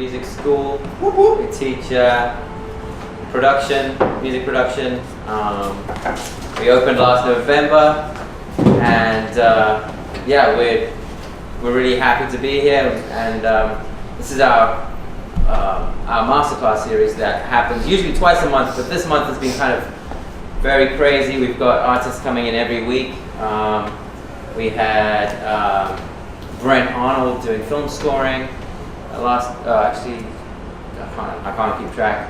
music school. We teach production, music production. We opened last November, and yeah, we're really happy to be here. And this is our Masterclass series that happens usually twice a month, but this month has been kind of very crazy. We've got artists coming in every week. We had Brent Arnold doing film scoring. Actually, I can't keep track.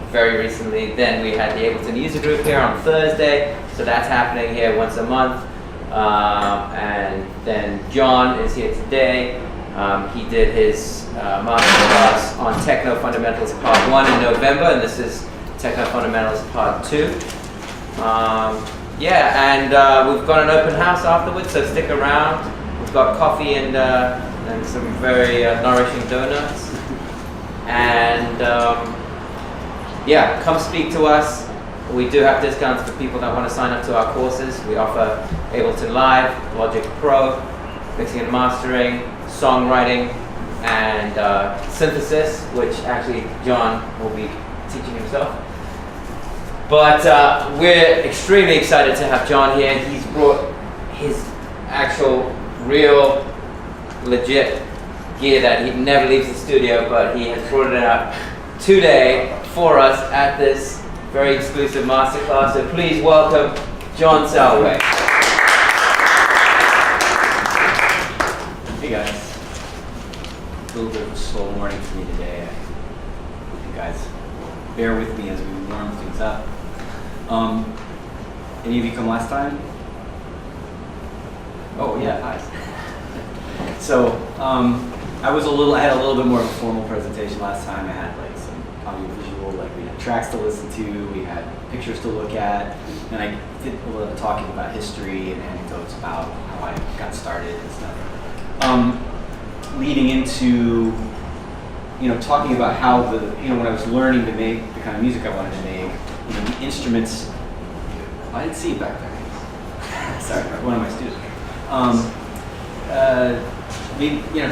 Very recently. Then we had the Ableton user group here on Thursday, so that's happening here once a month. And then John is here today. He did his masterclass on Techno Fundamentals Part 1 in November, and this is Techno Fundamentals Part 2. Yeah, and we've got an open house afterwards, so stick around. We've got coffee and some very nourishing donuts. And yeah, come speak to us. We do have discounts for people that want to sign up to our courses. We offer Ableton Live, Logic Pro, mixing and mastering, songwriting, and synthesis, which actually John will be teaching himself. But we're extremely excited to have John here. He's brought his actual, real, legit gear that he never leaves the studio, but he has brought it out today for us at this very exclusive masterclass. So please welcome John Selway. Hey guys. A little bit of a slow morning for me today. I hope you guys bear with me as we warm things up. Any of you come last time? Oh yeah, hi. So I had a little bit more of a formal presentation last time. I had like some audiovisual, like we had tracks to listen to, we had pictures to look at, and I did a little bit of talking about history and anecdotes about how I got started and stuff. Leading into, talking about how when I was learning to make the kind of music I wanted to make, the instruments. I didn't see it back there. Sorry, one of my students.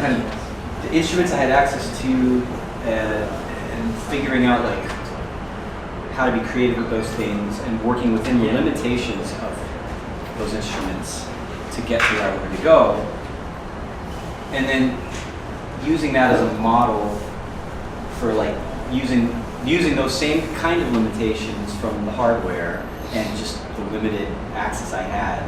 Kind of the instruments I had access to, and figuring out like how to be creative with those things, and working within the limitations of those instruments to get to where I wanted to go, and then using that as a model for like using those same kind of limitations from the hardware and just the limited access I had,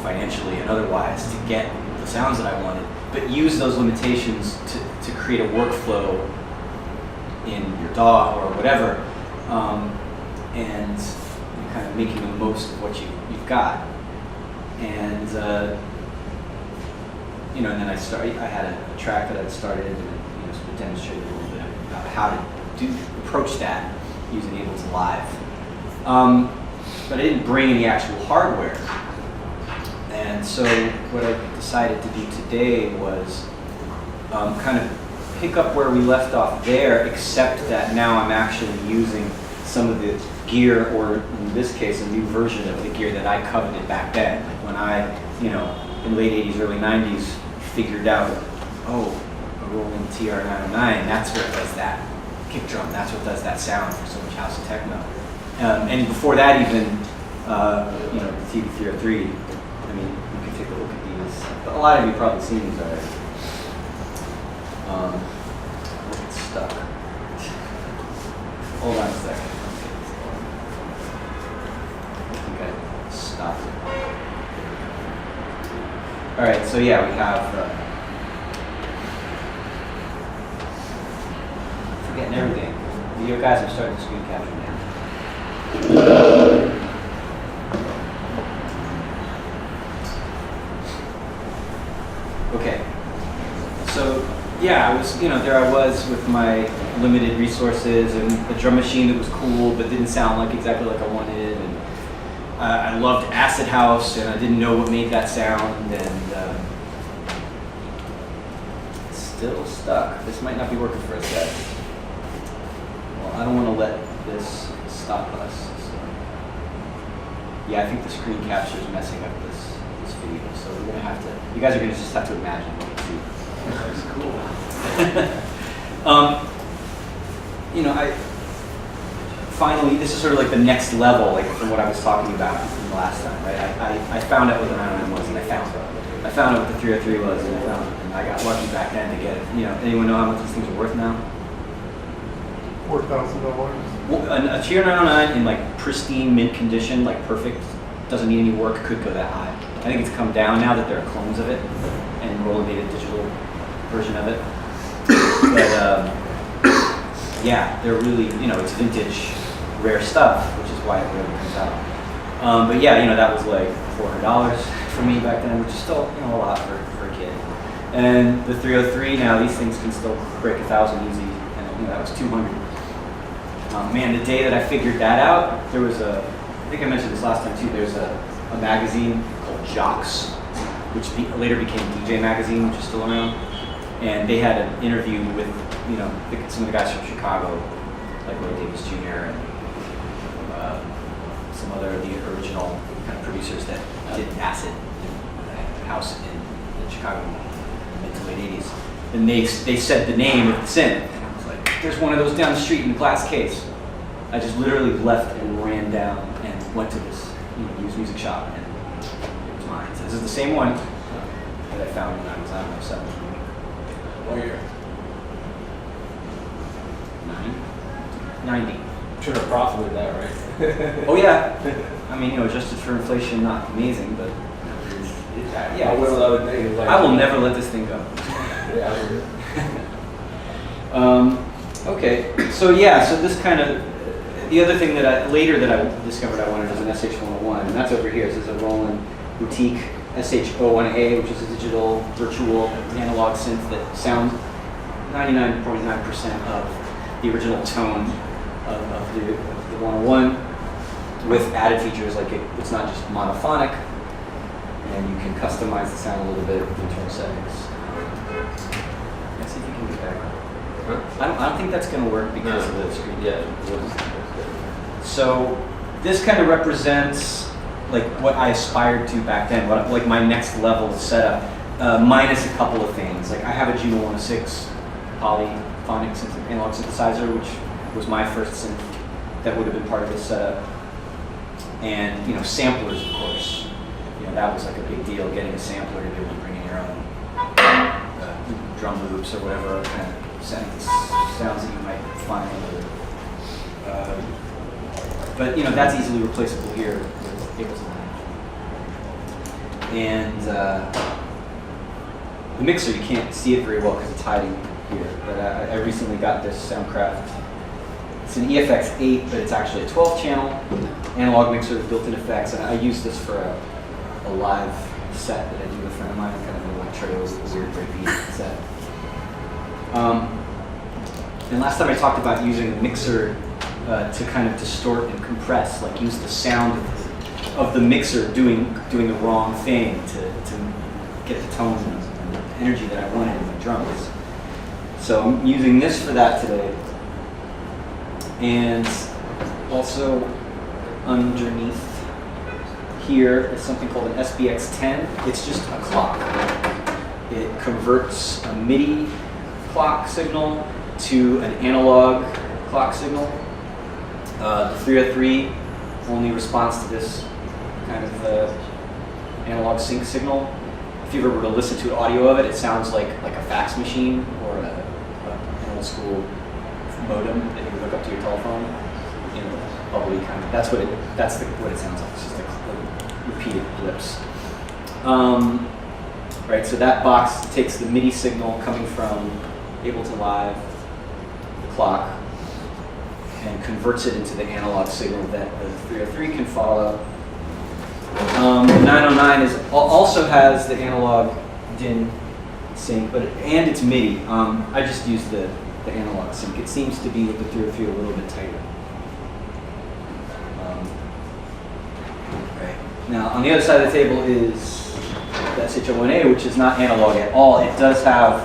financially and otherwise, to get the sounds that I wanted, but use those limitations to create a workflow in your DAW or whatever, and kind of making the most of what you've got. And and then I had a track that I'd started, and sort of demonstrated a little bit about how to approach that using Ableton Live. But I didn't bring any actual hardware. And so what I decided to do today was kind of pick up where we left off there, except that now I'm actually using some of the gear, or in this case, a new version of the gear that I coveted back then. Like when I, in late 80s, early 90s, figured out, a Roland TR-909, that's what does that kick drum, that's what does that sound for so much house and techno. And before that even, the TV303, you can take a look at these. A lot of you probably seen these already. It's stuck. Hold on a second. I think I stopped it. All right, so yeah, we have, forgetting everything. You guys are starting to screen capture now. Okay, so yeah, I was, there I was with my limited resources and a drum machine that was cool but didn't sound like exactly like I wanted, and I loved acid house and I didn't know what made that sound, and it's still stuck. This might not be working for us guys. Well, I don't want to let this stop us. So. Yeah, I think the screen capture is messing up this video, so we're gonna have to. You guys are gonna just have to imagine what you see. That's cool. You know, finally, this is sort of like the next level, like from what I was talking about from the last time, right? I found out what the 909 was, and I found out what the 303 was, and I got lucky back then to get it. You know, anyone know how much these things are worth now? $4,000. Well, a TR 909 in like pristine mint condition, like perfect, doesn't need any work, could go that high. I think it's come down now that there are clones of it, and Roland made a digital version of it. But yeah, they're really, you know, it's vintage, rare stuff, which is why it really comes out. But yeah, you know, that was like $400 for me back then, which is still, you know, a lot for a kid. And the 303 now, these things can still break 1,000 easy, and you know, that was 200. Man, the day that I figured that out, there was I think I mentioned this last time too, there's a magazine called Jocks, which later became DJ Magazine, which is still around. And they had an interview with, you know, some of the guys from Chicago, like Roy Davis Jr. and some other of the original kind of producers that did acid house in Chicago in the mid to late 80s. And they said the name of the synth, and I was like, there's one of those down the street in a glass case. I just literally left and ran down and went to this used music shop, and it was mine. So this is the same one that I found when I was out of 7. What year? 90. Should have profited that, right? Oh yeah. I mean, you know, adjusted for inflation, not amazing, but yeah. What's the other thing? Like, I will never let this thing go. Yeah, I would. Okay, so yeah, so this kind of, the other thing that I discovered I wanted was an SH-101, and that's over here. This is a Roland Boutique SH-01A, which is a digital virtual analog synth that sounds 99.9% of the original tone of the 101, with added features like it's not just monophonic, and you can customize the sound a little bit with internal settings. Let's see if you can get back. I don't think that's going to work because of the screen. Yeah. So this kind of represents like what I aspired to back then, like my next level setup, minus a couple of things. Like I have a Juno 106 polyphonic analog synthesizer, which was my first synth that would have been part of this setup. And you know, samplers, of course. You know, that was like a big deal, getting a sampler to be able to bring in your own drum loops or whatever kind of sounds that you might find. But you know, that's easily replaceable here with Ableton. And the mixer, you can't see it very well because it's hiding here. But I recently got this Soundcraft. It's an EFX8, but it's actually a 12-channel analog mixer with built-in effects. And I use this for a live set that I do with a friend of mine, kind of an electro, weird breakbeat set. And last time I talked about using a mixer to kind of distort and compress, like use the sound of the mixer doing the wrong thing to get the tones and the energy that I wanted in my drums. So I'm using this for that today. And also underneath here is something called an SBX10. It's just a clock. It converts a MIDI clock signal to an analog clock signal. The 303 only responds to this kind of analog sync signal. If you ever were to listen to an audio of it, it sounds like a fax machine or an old school modem that you would hook up to your telephone. You know, bubbly kind of. That's what it sounds like. It's just like repeated blips. Right. So that box takes the MIDI signal coming from Ableton Live, the clock, and converts it into the analog signal that the 303 can follow. The 909 also has the analog DIN sync, and it's MIDI. I just use the analog sync. It seems to be with the 303 a little bit tighter. Right. Now, on the other side of the table is the SH-01A, which is not analog at all. It does have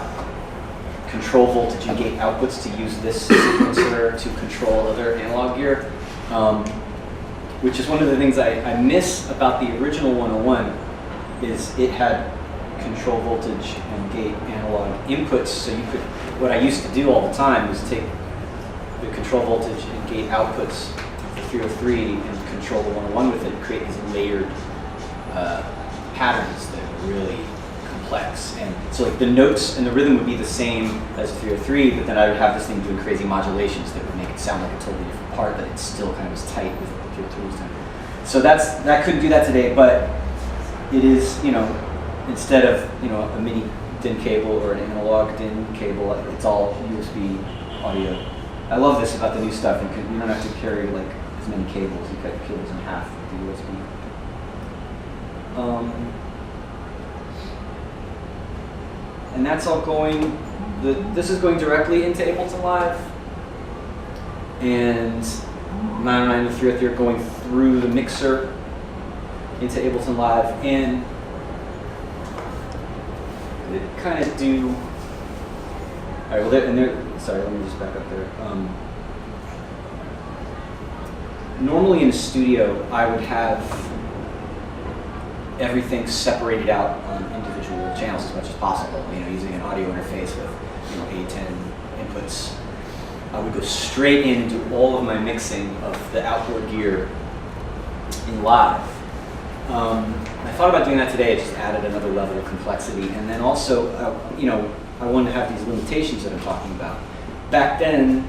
control voltage and gate outputs to use this sequencer to control other analog gear, which is one of the things I miss about the original 101 is it had control voltage and gate analog inputs. So you could, what I used to do all the time was take the control voltage and gate outputs of the 303 and control the 101 with it, create these layered patterns that are really complex. And so like the notes and the rhythm would be the same as 303, but then I would have this thing doing crazy modulations that would make it sound like a totally different part, but it still kind of was tight with what 303 was doing. So that couldn't do that today, but it is, instead of, a mini DIN cable or an analog DIN cable, it's all USB audio. I love this about the new stuff. You don't have to carry like as many cables. You cut the cables in half with the USB. And that's all going, this is going directly into Ableton Live. And 909 and 303 are going through the mixer into Ableton Live. And it kind of do, all right, well, sorry, let me just back up there. Normally in a studio, I would have everything separated out on individual channels as much as possible. Using an audio interface with A10 inputs, I would go straight in and do all of my mixing of the outboard gear in live. I thought about doing that today. It just added another level of complexity, and then also, I wanted to have these limitations that I'm talking about. Back then,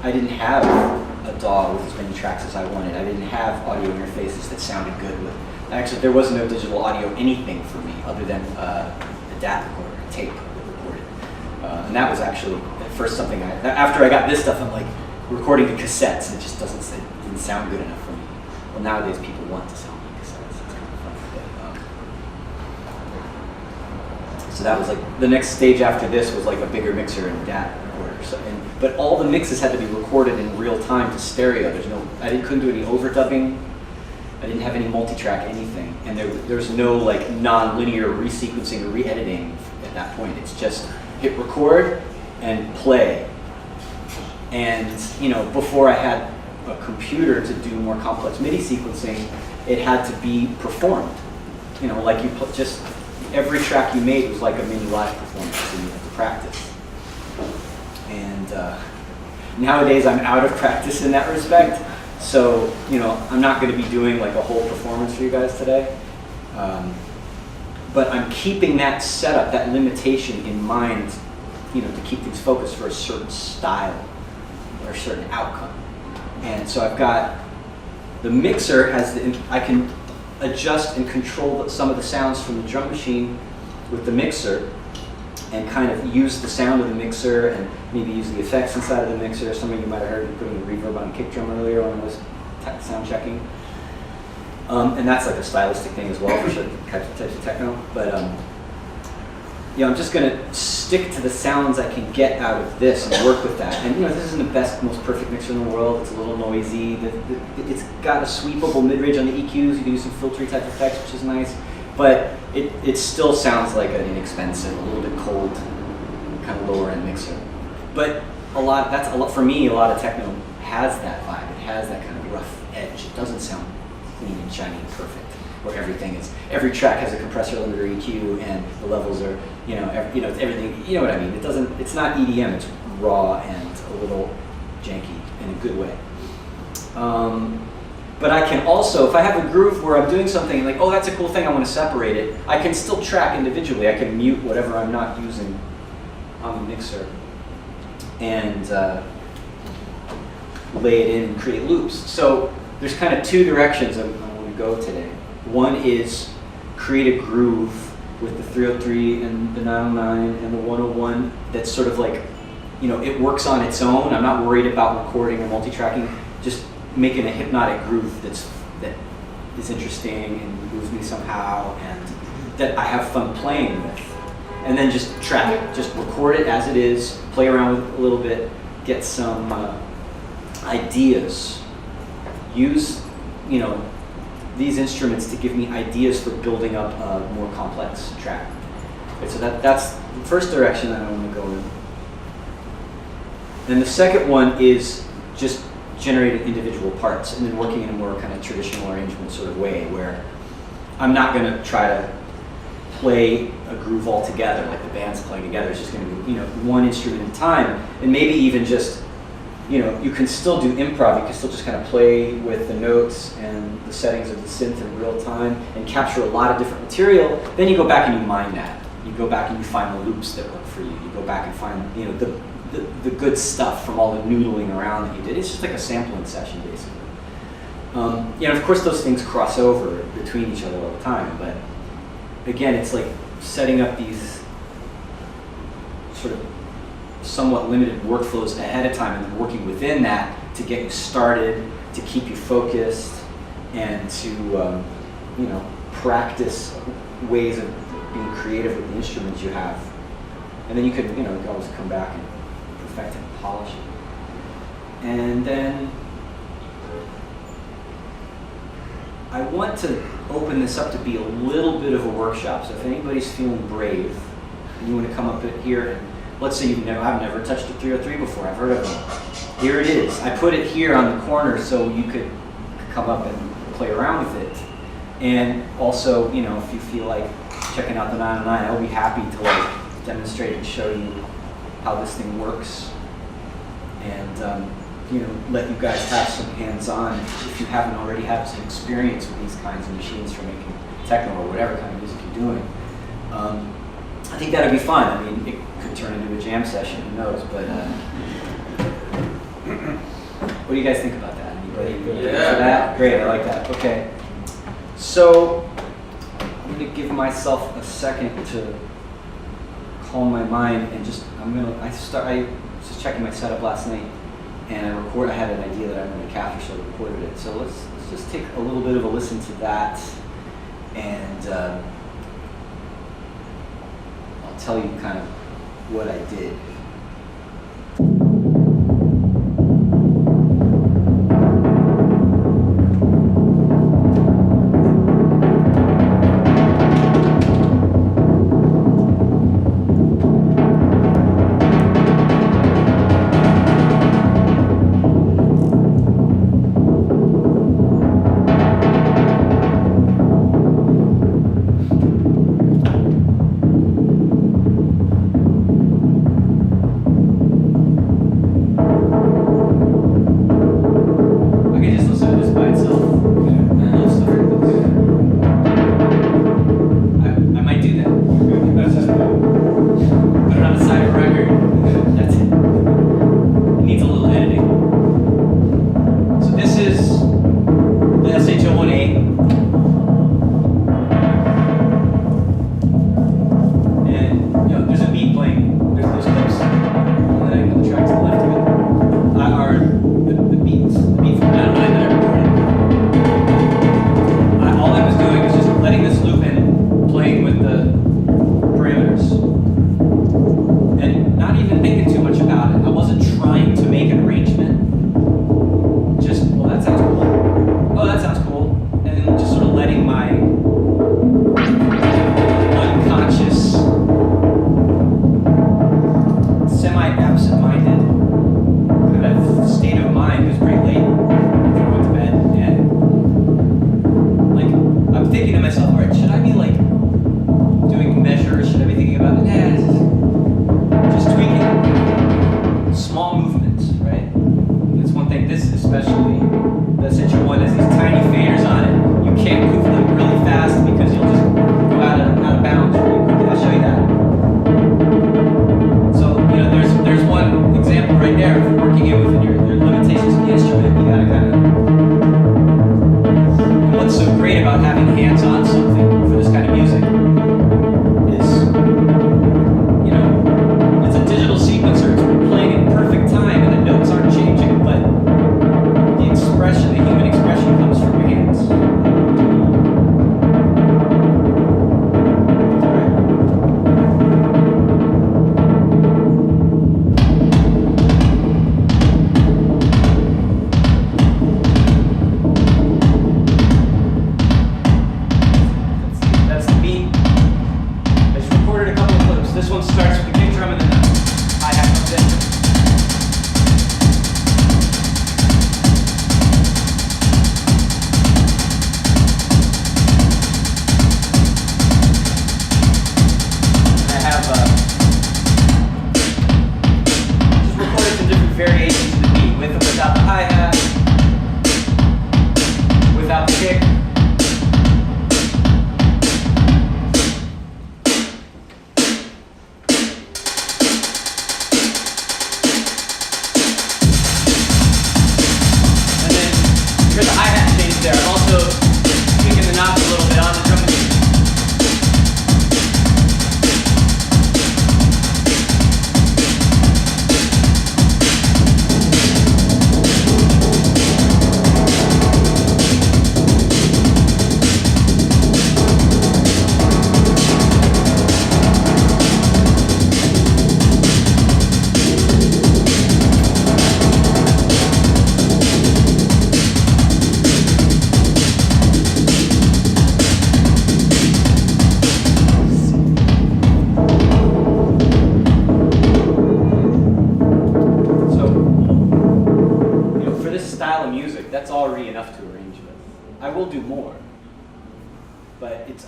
I didn't have a DAW with as many tracks as I wanted. I didn't have audio interfaces that sounded good with. Actually, there was no digital audio anything for me other than a DAT recorder, a tape that recorded. And that was actually at first something after I got this stuff, I'm like recording the cassettes, and it just didn't sound good enough for me. Well, nowadays people want to sound like cassettes. It's kind of fun. So that was like the next stage after this was like a bigger mixer and DAT recorder. So, but all the mixes had to be recorded in real time to stereo. Couldn't do any overdubbing. I didn't have any multi-track anything, and there's no like non-linear resequencing or re-editing at that point. It's just hit record and play. And before I had a computer to do more complex MIDI sequencing, it had to be performed. Like just every track you made was like a mini live performance, so you have to practice. And nowadays I'm out of practice in that respect. So, I'm not going to be doing like a whole performance for you guys today. But I'm keeping that setup, that limitation in mind, to keep things focused for a certain style or a certain outcome. And so I've got the mixer I can adjust and control some of the sounds from the drum machine with the mixer and kind of use the sound of the mixer and maybe use the effects inside of the mixer. Some of you might have heard me putting a reverb on a kick drum earlier when I was sound checking. And that's like a stylistic thing as well for certain types of techno. But I'm just going to stick to the sounds I can get out of this and work with that. And this isn't the best, most perfect mixer in the world. It's a little noisy. It's got a sweepable mid-range on the EQs. You can do some filtery type effects, which is nice. But it still sounds like an inexpensive, a little bit cold, kind of lower end mixer. But for me, a lot of techno has that vibe. It has that kind of rough edge. It doesn't sound clean and shiny and perfect, where every track has a compressor limiter EQ and the levels are, it's everything, you know what I mean? It's not EDM, it's raw and a little janky in a good way. But I can also, if I have a groove where I'm doing something like, oh, that's a cool thing, I want to separate it, I can still track individually. I can mute whatever I'm not using on the mixer and lay it in and create loops. So there's kind of two directions I want to go today. One is create a groove with the 303 and the 909 and the 101 that's sort of like, it works on its own. I'm not worried about recording or multi-tracking, just making a hypnotic groove that is interesting and moves me somehow and that I have fun playing with. And then just track it, just record it as it is, play around with it a little bit, get some ideas. Use, these instruments to give me ideas for building up a more complex track. Okay, so that's the first direction that I want to go in. Then the second one is just generating individual parts and then working in a more kind of traditional arrangement sort of way where I'm not going to try to play a groove all together, like the band's playing together. It's just going to be, one instrument at a time, and maybe even just, you can still do improv. You can still just kind of play with the notes and the settings of the synth in real time and capture a lot of different material. Then you go back and you mine that. You go back and you find the loops that work for you. You go back and find, the good stuff from all the noodling around that you did. It's just like a sampling session, basically. Of course, those things cross over between each other all the time, but again, it's like setting up these sort of somewhat limited workflows ahead of time and then working within that to get you started, to keep you focused, and to practice ways of being creative with the instruments you have. And then you could, you can always come back and perfect and polish it. And then I want to open this up to be a little bit of a workshop. So if anybody's feeling brave and you want to come up here and let's say I've never touched a 303 before, I've heard of them. Here it is. I put it here on the corner so you could come up and play around with it. And also, if you feel like checking out the 909, I'll be happy to demonstrate and show you how this thing works. And let you guys have some hands-on if you haven't already had some experience with these kinds of machines for making techno or whatever kind of music you're doing. I think that'd be fun. I mean, it could turn into a jam session, who knows? But what do you guys think about that? Anybody for that? Great, I like that. Okay. So I'm going to give myself a second to calm my mind and I was just checking my setup last night. And I had an idea that I wanted to capture, so I recorded it. So let's just take a little bit of a listen to that, and I'll tell you kind of what I did.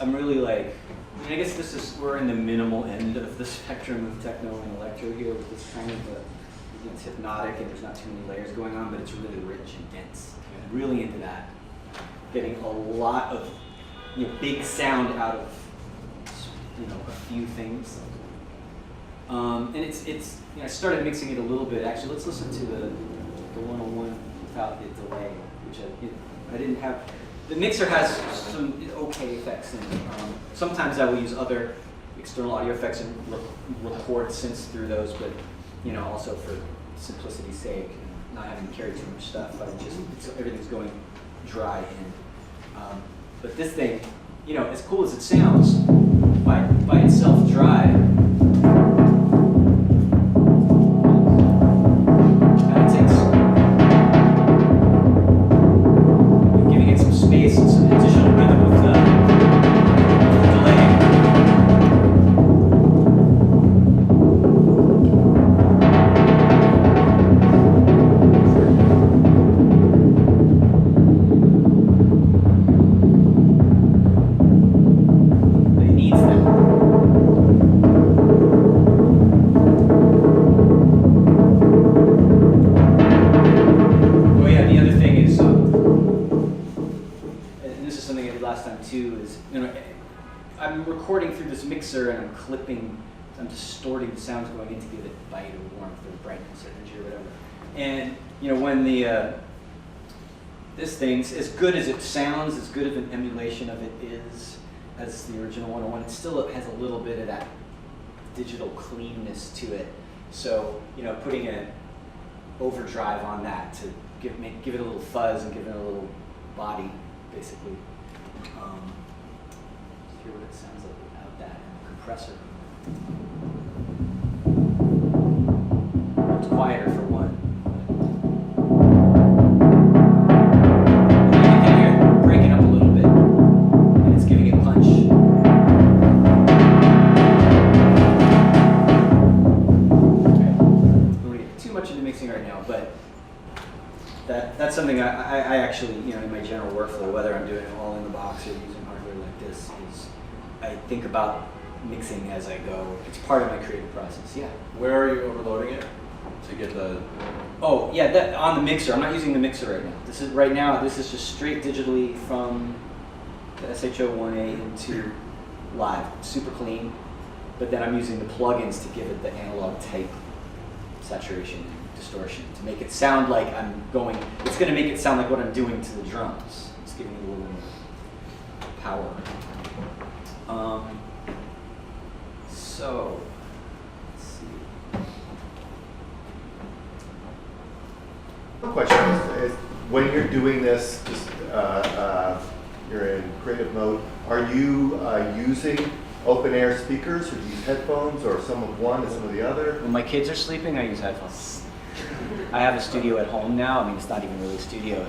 I'm really like, I mean, I guess we're in the minimal end of the spectrum of techno and electro here with this kind of it's hypnotic and there's not too many layers going on, but it's really rich and dense. I'm really into that. Getting a lot of big sound out of a few things. And it's I started mixing it a little bit. Actually, let's listen to the 101 without the delay, which I didn't have. The mixer has some okay effects in it. Sometimes I will use other external audio effects and record synths through those, but also for simplicity's sake, not having to carry too much stuff. Everything's going dry in. But this thing, as cool as it sounds, by itself dry. And some additional rhythm with the delay. But it needs them. Oh yeah, the other thing is, something I did last time too is, I'm recording through this mixer and I'm clipping, I'm distorting the sounds going in to give it bite or warmth or brightness or energy or whatever. And when this thing's as good as it sounds, as good of an emulation of it is as the original 101, it still has a little bit of that digital cleanness to it. So putting an overdrive on that to give it a little fuzz and give it a little body, basically. Hear what it sounds like without that compressor. It's quieter for one. You can hear it breaking up a little bit, and it's giving it punch. Okay. I don't want to get too much into mixing right now, but that's something I actually, in my general workflow, whether I'm doing it all in the box or using hardware like this, is I think about mixing as I go. It's part of my creative process, yeah. Where are you overloading it to get the? Oh, yeah, that on the mixer. I'm not using the mixer right now. This is just straight digitally from the SH01A into live, super clean. But then I'm using the plugins to give it the analog type saturation and distortion to make it sound like it's going to make it sound like what I'm doing to the drums. It's giving it a little more power. So, let's see. One question is when you're doing this, you're in creative mode, are you using open air speakers, or do you use headphones, or some of one and some of the other? When my kids are sleeping, I use headphones. I have a studio at home now. I mean, it's not even really a studio.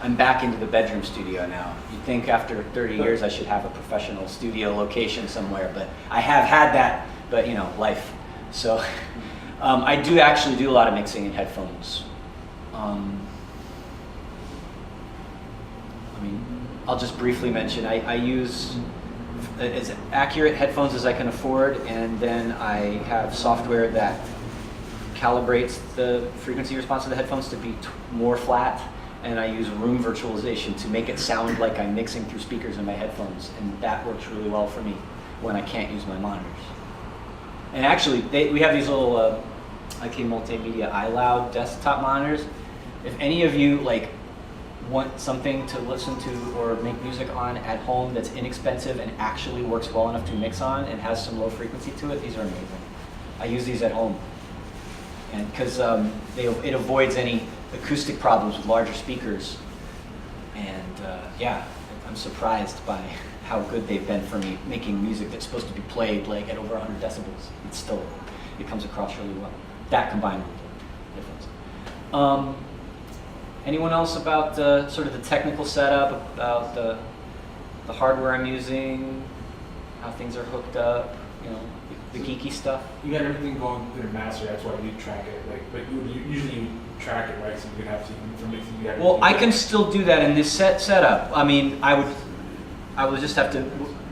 I'm back into the bedroom studio now. You'd think after 30 years I should have a professional studio location somewhere, but I have had that, but life. So I do actually do a lot of mixing in headphones. I'll just briefly mention, I use as accurate headphones as I can afford, and then I have software that calibrates the frequency response of the headphones to be more flat, and I use room virtualization to make it sound like I'm mixing through speakers in my headphones, and that works really well for me when I can't use my monitors. And actually, we have these little IK Multimedia iLoud desktop monitors. If any of you want something to listen to or make music on at home that's inexpensive and actually works well enough to mix on and has some low frequency to it, these are amazing. I use these at home, and because it avoids any acoustic problems with larger speakers. And yeah, I'm surprised by how good they've been for me making music that's supposed to be played at over 100 decibels. It comes across really well. That combined with the difference. Anyone else about sort of the technical setup, about the hardware I'm using, how things are hooked up, the geeky stuff? You got everything going through master, that's why you track it. But usually track it, right? So you can have for mixing. Well, I can still do that in this setup. I mean, I would just have to.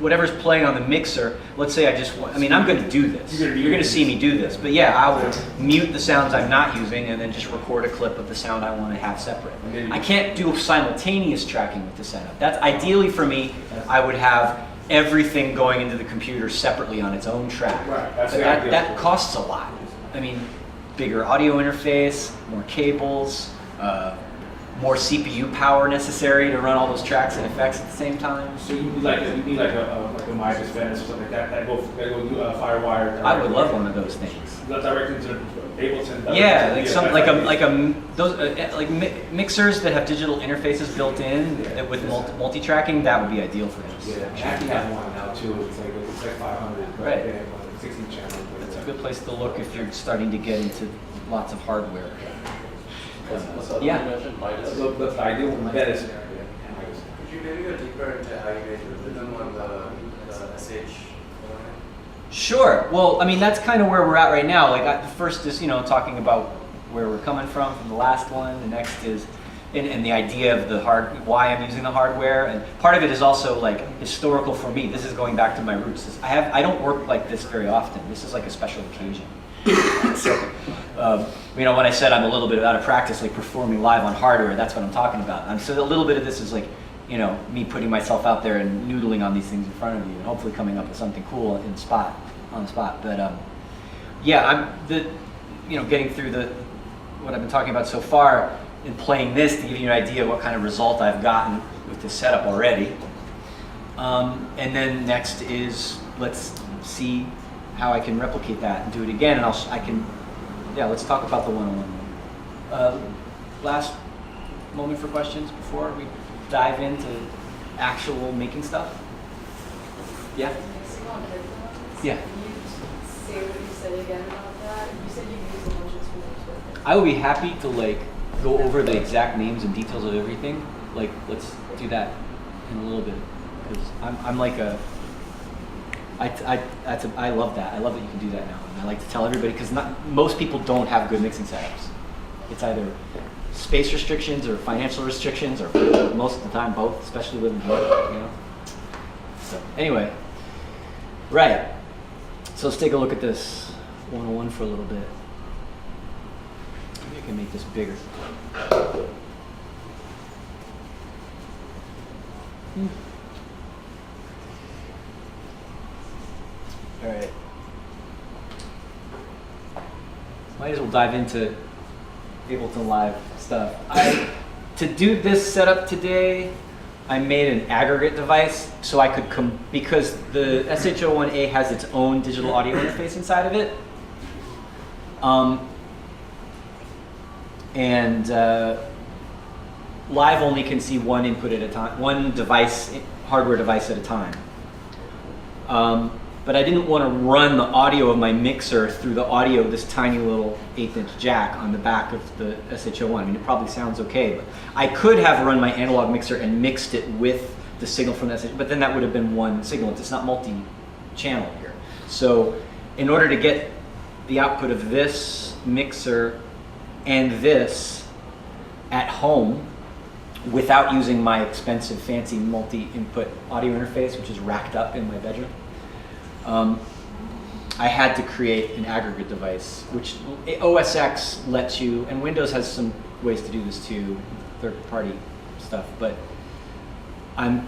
whatever's playing on the mixer, let's say I just want, I mean, I'm going to do this. You're going to see me do this. But yeah, I will mute the sounds I'm not using and then just record a clip of the sound I want to have separate. I can't do simultaneous tracking with the setup. That's ideally for me, I would have everything going into the computer separately on its own track. Right, that's But the idea. that costs a lot. I mean, bigger audio interface, more cables, more CPU power necessary to run all those tracks and effects at the same time. So you need like a Midas Venice or something like that. That go FireWire. I would love one of those things. Directly into Ableton. Yeah, like some mixers that have digital interfaces built in with multi-tracking. That would be ideal for this. Yeah, Jackie has one now too. It's like 500. But Right. They have 16 channels. That's a good place to look if you're starting to get into lots of hardware. Yeah. You mentioned Midas. The ideal one that is. Could you maybe go deeper into how you made the rhythm on the SH? Sure. Well, I mean, that's kind of where we're at right now. Like, the first is, talking about where we're coming from the last one. The next is, and the idea of why I'm using the hardware. And part of it is also like historical for me. This is going back to my roots. I don't work like this very often. This is like a special occasion. So, when I said I'm a little bit out of practice, like performing live on hardware, that's what I'm talking about. So a little bit of this is like, me putting myself out there and noodling on these things in front of you, and hopefully coming up with something cool on the spot. But yeah, getting through what I've been talking about so far and playing this to give you an idea of what kind of result I've gotten with this setup already. And then next is let's see how I can replicate that and do it again, and let's talk about the 101. Last moment for questions before we dive into actual making stuff. Yeah. Yeah. Can you say what you said again about that? You said you use a bunch of tools with it. I would be happy to go over the exact names and details of everything. Let's do that in a little bit, because I'm like I love that. I love that you can do that now, and I like to tell everybody, because most people don't have good mixing setups. It's either space restrictions or financial restrictions, or most of the time both, especially living here. So anyway, right. So let's take a look at this 101 for a little bit. Maybe I can make this bigger. All right. Might as well dive into Ableton Live stuff. To do this setup today, I made an aggregate device so I could because the SH01A has its own digital audio interface inside of it. Live only can see one input at a time, one hardware device at a time. But I didn't want to run the audio of my mixer through the audio of this tiny little 1/8" jack on the back of the SH01. I mean, it probably sounds okay, but I could have run my analog mixer and mixed it with the signal from the SH, but then that would have been one signal. It's not multi-channel here. So in order to get the output of this mixer and this at home without using my expensive, fancy multi-input audio interface, which is racked up in my bedroom, I had to create an aggregate device, which OS X lets you, and Windows has some ways to do this too, third-party stuff, but I'm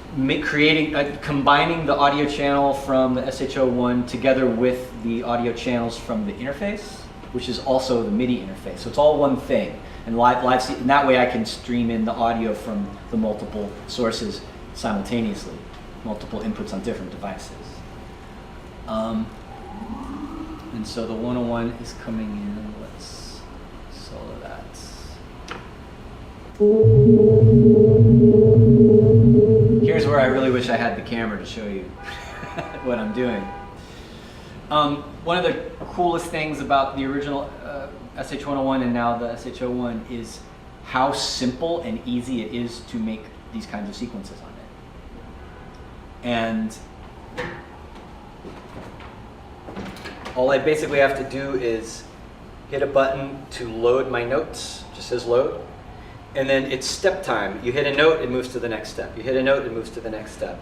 combining the audio channel from the SH01 together with the audio channels from the interface, which is also the MIDI interface. So it's all one thing. And and that way I can stream in the audio from the multiple sources simultaneously, multiple inputs on different devices. And so the 101 is coming in. Let's solo that. Here's where I really wish I had the camera to show you what I'm doing. One of the coolest things about the original SH101 and now the SH01 is how simple and easy it is to make these kinds of sequences on it. And all I basically have to do is hit a button to load my notes, just says load, and then it's step time. You hit a note, it moves to the next step. You hit a note, it moves to the next step.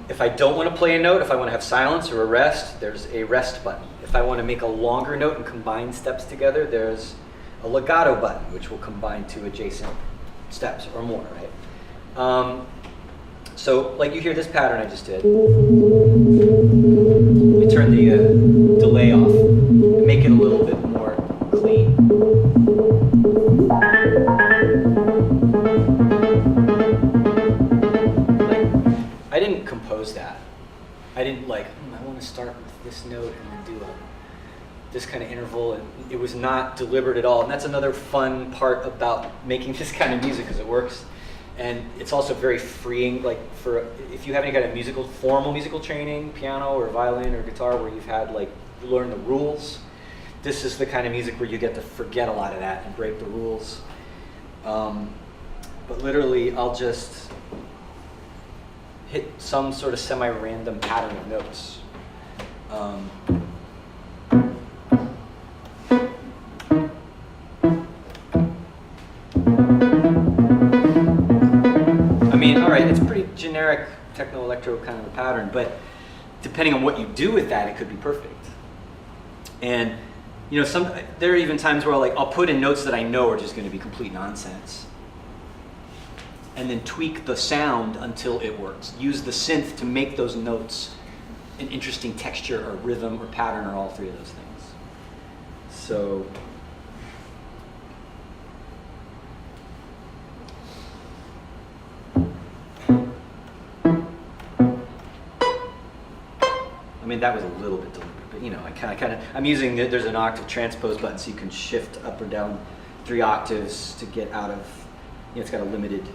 If I don't want to play a note, if I want to have silence or a rest, there's a rest button. If I want to make a longer note and combine steps together, there's a legato button, which will combine two adjacent steps or more, right? So like you hear this pattern I just did. Let me turn the delay off and make it a little bit more clean. Like, I didn't compose that. I didn't like, I want to start with this note and then do this kind of interval, and it was not deliberate at all. And that's another fun part about making this kind of music, because it works. And it's also very freeing, like for if you have any kind of formal musical training, piano or violin or guitar, where you've had like, you learn the rules. This is the kind of music where you get to forget a lot of that and break the rules. But literally, I'll just hit some sort of semi-random pattern of notes. I mean, all right, it's pretty generic techno-electro kind of a pattern, but depending on what you do with that, it could be perfect. And you know, there are even times where I'll put in notes that I know are just going to be complete nonsense, and then tweak the sound until it works. Use the synth to make those notes an interesting texture or rhythm or pattern or all three of those things. So. I mean, that was a little bit deliberate, but you know, I'm using, there's an octave transpose button, so you can shift up or down 3 octaves to get out of, you know, it's got a limited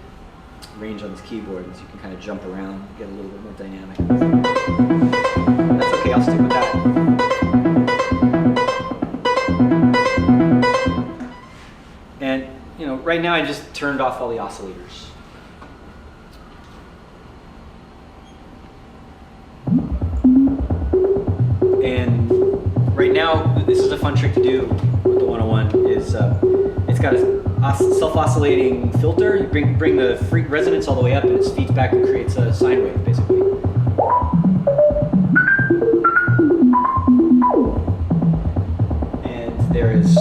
range on this keyboard, so you can kind of jump around, get a little bit more dynamic. That's okay, I'll stick with that. And, you know, right now I just turned off all the oscillators. And right now, this is a fun trick to do with the 101, is it's got a self-oscillating filter. You bring the resonance all the way up, and it feeds back and creates a sine wave, basically. And there is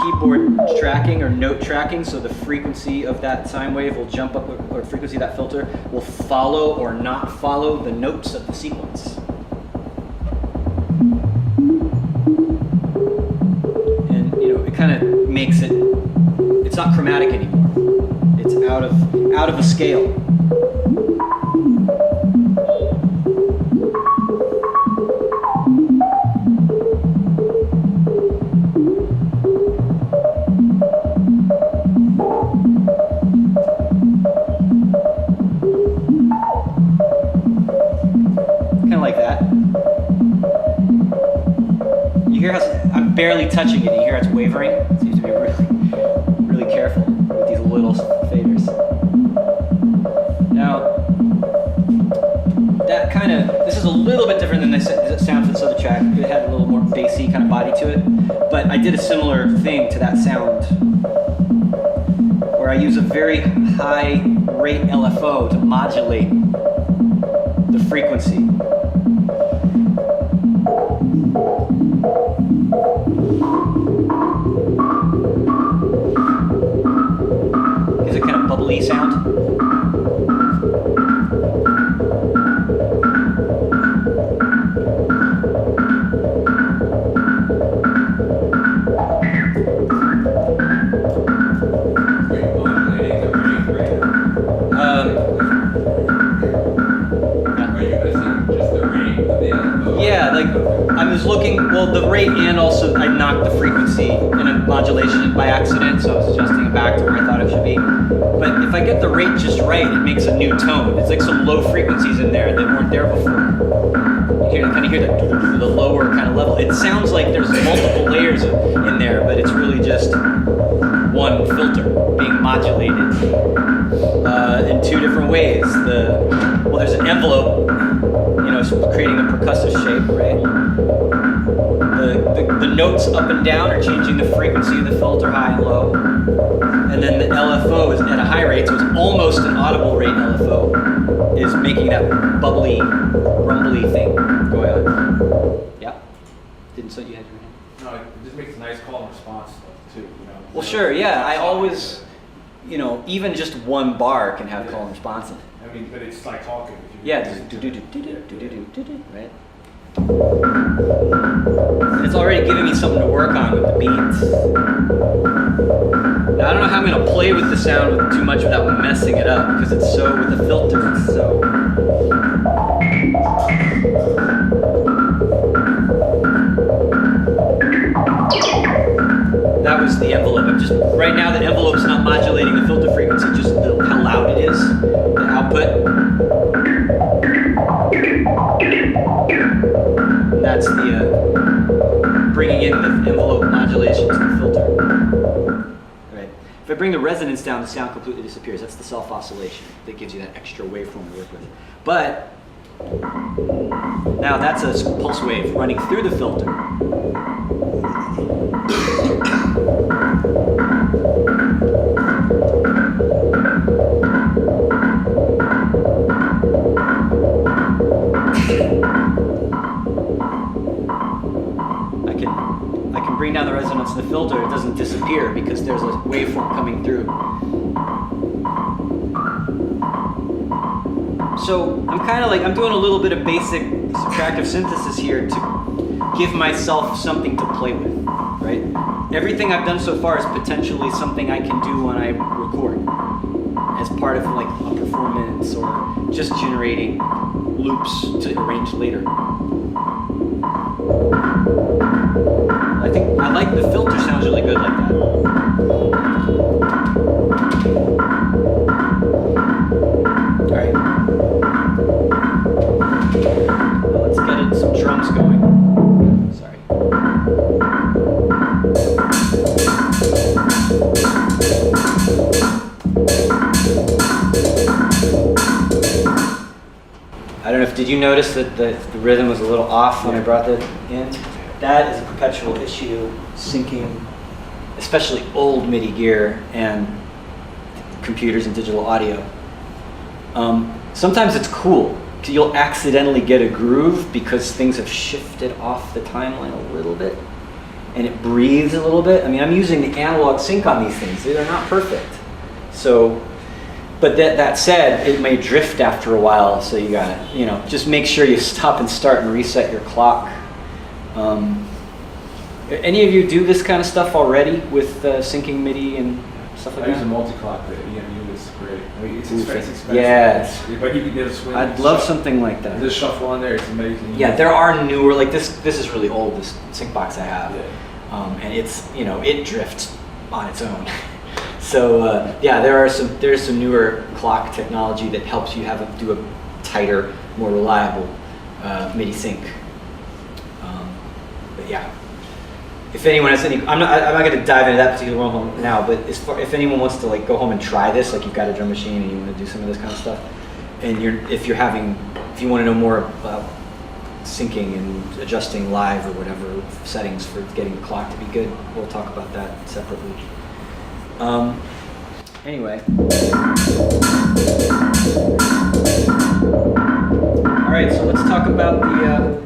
keyboard tracking or note tracking, so the frequency of that sine wave will jump up, or frequency of that filter will follow or not follow the notes of the sequence. Kind of makes it's not chromatic anymore. It's out of a scale. Kind of like that. You hear how I'm barely touching it. You hear how it's wavering? It seems to be really careful with these little faders. Now, this is a little bit different than the sound for this other track. It had a little more bassy kind of body to it. But I did a similar thing to that sound, where I use a very high rate LFO to modulate the frequency. Gives it kind of bubbly sound. Yeah, like I was looking, well, the rate, and also I knocked the frequency in a modulation by accident, so I was adjusting it back to where I thought it should be. But if I get the rate just right, it makes a new tone. It's like some low frequencies in there that weren't there before. You kind of hear the lower kind of level. It sounds like there's multiple layers in there, but it's really just one filter being modulated in 2 different ways. There's an envelope, you know, it's creating a percussive shape, right? The notes up and down are changing the frequency of the filter, high and low. And then the LFO is at a high rate, so it's almost an audible rate LFO. is making that bubbly, rumbly thing going on. Yeah? Didn't so you had your hand? No, it just makes a nice call and response stuff too, you know. Well, sure, yeah. I always, even just one bar can have call and response in it. I mean, but it's like talking. If you Yeah, listen to it. right? And it's already giving me something to work on with the beats. Now, I don't know how I'm going to play with the sound too much without messing it up, because it's so, with the filter, it's so... That was the envelope. Right now the envelope's not modulating the filter frequency, just how loud it is, the output. And that's the bringing in the envelope modulation to the filter. Right. If I bring the resonance down, the sound completely disappears. That's the self-oscillation that gives you that extra waveform to work with. But now that's a pulse wave running through the filter. I can bring down the resonance in the filter. It doesn't disappear because there's a waveform coming through. So I'm doing a little bit of basic subtractive synthesis here to give myself something to play with, right? Everything I've done so far is potentially something I can do when I record as part of like a performance or just generating loops to arrange later. I like the filter sounds really good like that. All right. Well, let's get some drums going. Sorry. I don't know if, did you notice that the rhythm was a little off when I brought that in? That is a perpetual issue, syncing, especially old MIDI gear and computers and digital audio. Sometimes it's cool. You'll accidentally get a groove because things have shifted off the timeline a little bit and it breathes a little bit. I mean, I'm using the analog sync on these things. They're not perfect. So, but that said, it may drift after a while, so you gotta, just make sure you stop and start and reset your clock. Any of you do this kind of stuff already with syncing MIDI and stuff like I use a that? multi-clock, the EMU is great. I mean, it's expensive. Yes. But you can get a swing. I'd love something like that. There's shuffle on there, it's amazing. Yeah, there are newer, like this is really old, this sync box I have. Yeah. And it's, it drifts on its own. So there's some newer clock technology that helps you do a tighter, more reliable MIDI sync. But yeah, if anyone has any, I'm not going to dive into that particular one now. But if anyone wants to like go home and try this, like you've got a drum machine and you want to do some of this kind of stuff, and if you want to know more about syncing and adjusting live or whatever settings for getting the clock to be good, we'll talk about that separately. Anyway. All right, so let's talk about the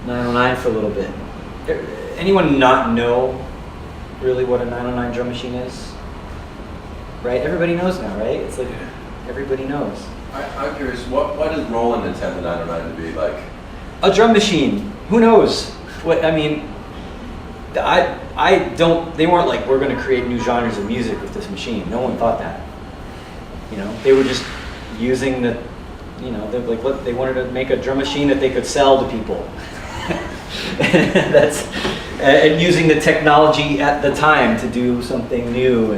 909 for a little bit. Anyone not know really what a 909 drum machine is? Right? Everybody knows now, right? It's like everybody knows. I'm curious, what does Roland intend the 909 to be like? A drum machine. Who knows? They weren't like, we're going to create new genres of music with this machine. No one thought that. They were just using they wanted to make a drum machine that they could sell to people. And using the technology at the time to do something new.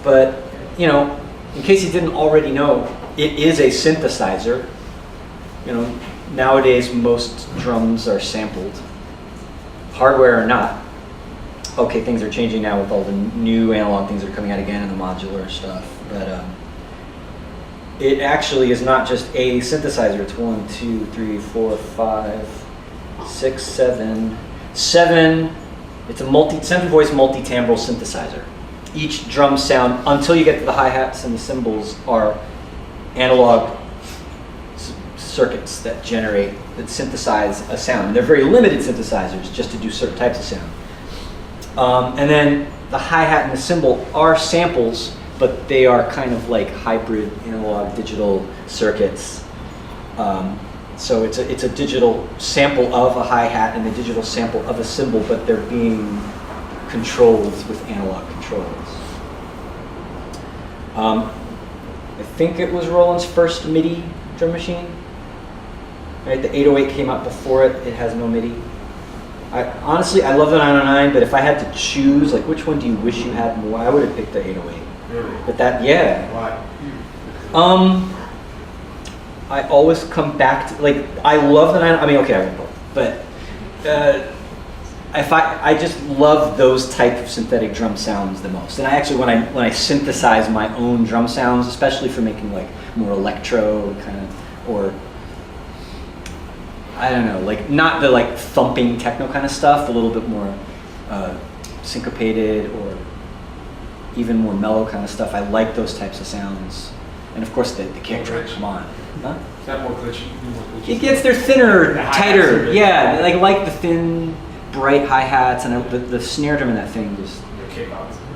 But in case you didn't already know, it is a synthesizer. Nowadays most drums are sampled, hardware or not. Okay, things are changing now with all the new analog things that are coming out again and the modular stuff. But it actually is not just a synthesizer. It's 1, 2, 3, 4, 5, 6, 7. It's a 7-voice multi-timbral synthesizer. each drum sound, until you get to the hi-hats and the cymbals, are analog circuits that synthesize a sound. They're very limited synthesizers just to do certain types of sound. And then the hi-hat and the cymbal are samples, but they are kind of like hybrid analog digital circuits. So it's a digital sample of a hi-hat and a digital sample of a cymbal, but they're being controlled with analog controls. I think it was Roland's first MIDI drum machine. Right, the 808 came out before it. It has no MIDI. Honestly, I love the 909, but if I had to choose, like, which one do you wish you had more? I would have picked the 808. Really? But that, yeah. Why? I always come back to, like, I love the 909. I mean, okay, I won't, but I just love those type of synthetic drum sounds the most. And I actually, when I synthesize my own drum sounds, especially for making like more electro kind of, or I don't know, like not the like thumping techno kind of stuff, a little bit more syncopated or even more mellow kind of stuff. I like those types of sounds. And of course the kick drum, come on. Huh? Is that more glitchy? It gets, they're thinner, The hi-hats tighter. are really- Yeah, like the thin, bright hi-hats, and the snare drum in that thing just,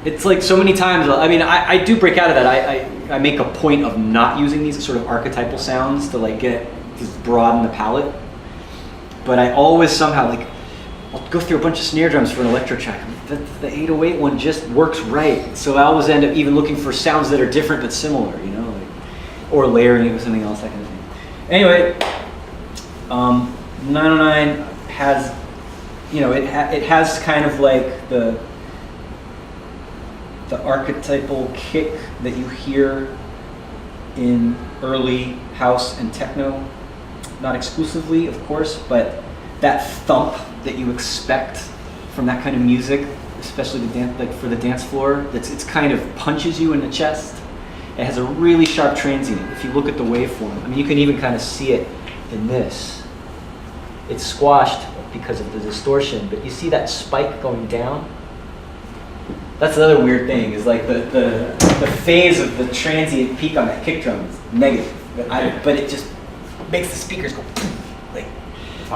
it's like so many times, I mean, I do break out of that. I make a point of not using these sort of archetypal sounds to like to broaden the palette. But I always somehow like, I'll go through a bunch of snare drums for an electro track. The 808 one just works right. So I always end up even looking for sounds that are different but similar, you know, like, or layering it with something else, that kind of thing. Anyway, 909 has, you know, it has kind of like the archetypal kick that you hear in early house and techno, not exclusively, of course, but that thump that you expect from that kind of music, especially for the dance floor. It's kind of punches you in the chest. It has a really sharp transient. If you look at the waveform, I mean, you can even kind of see it in this. It's squashed because of the distortion, but you see that spike going down? That's another weird thing, is like the phase of the transient peak on that kick drum is negative, but it just makes the speakers go like,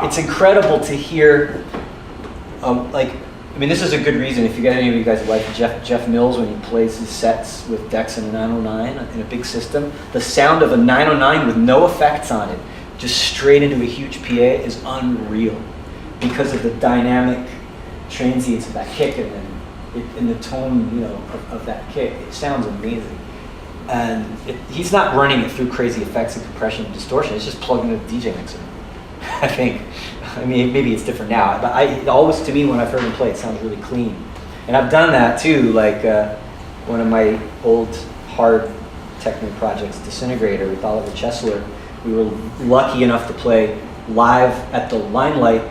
it's incredible to hear. Like, I mean, this is a good reason if you got any of you guys like Jeff Mills when he plays his sets with decks in a 909 in a big system. The sound of a 909 with no effects on it, just straight into a huge PA, is unreal because of the dynamic transients of that kick and then in the tone, you know, of that kick. It sounds amazing. And he's not running it through crazy effects and compression and distortion. It's just plugged into the DJ mixer, I think. I mean, maybe it's different now, but it always, to me, when I've heard him play, it sounds really clean. And I've done that too, like one of my old hard techno projects, Disintegrator, with Oliver Chesler. We were lucky enough to play live at the Limelight,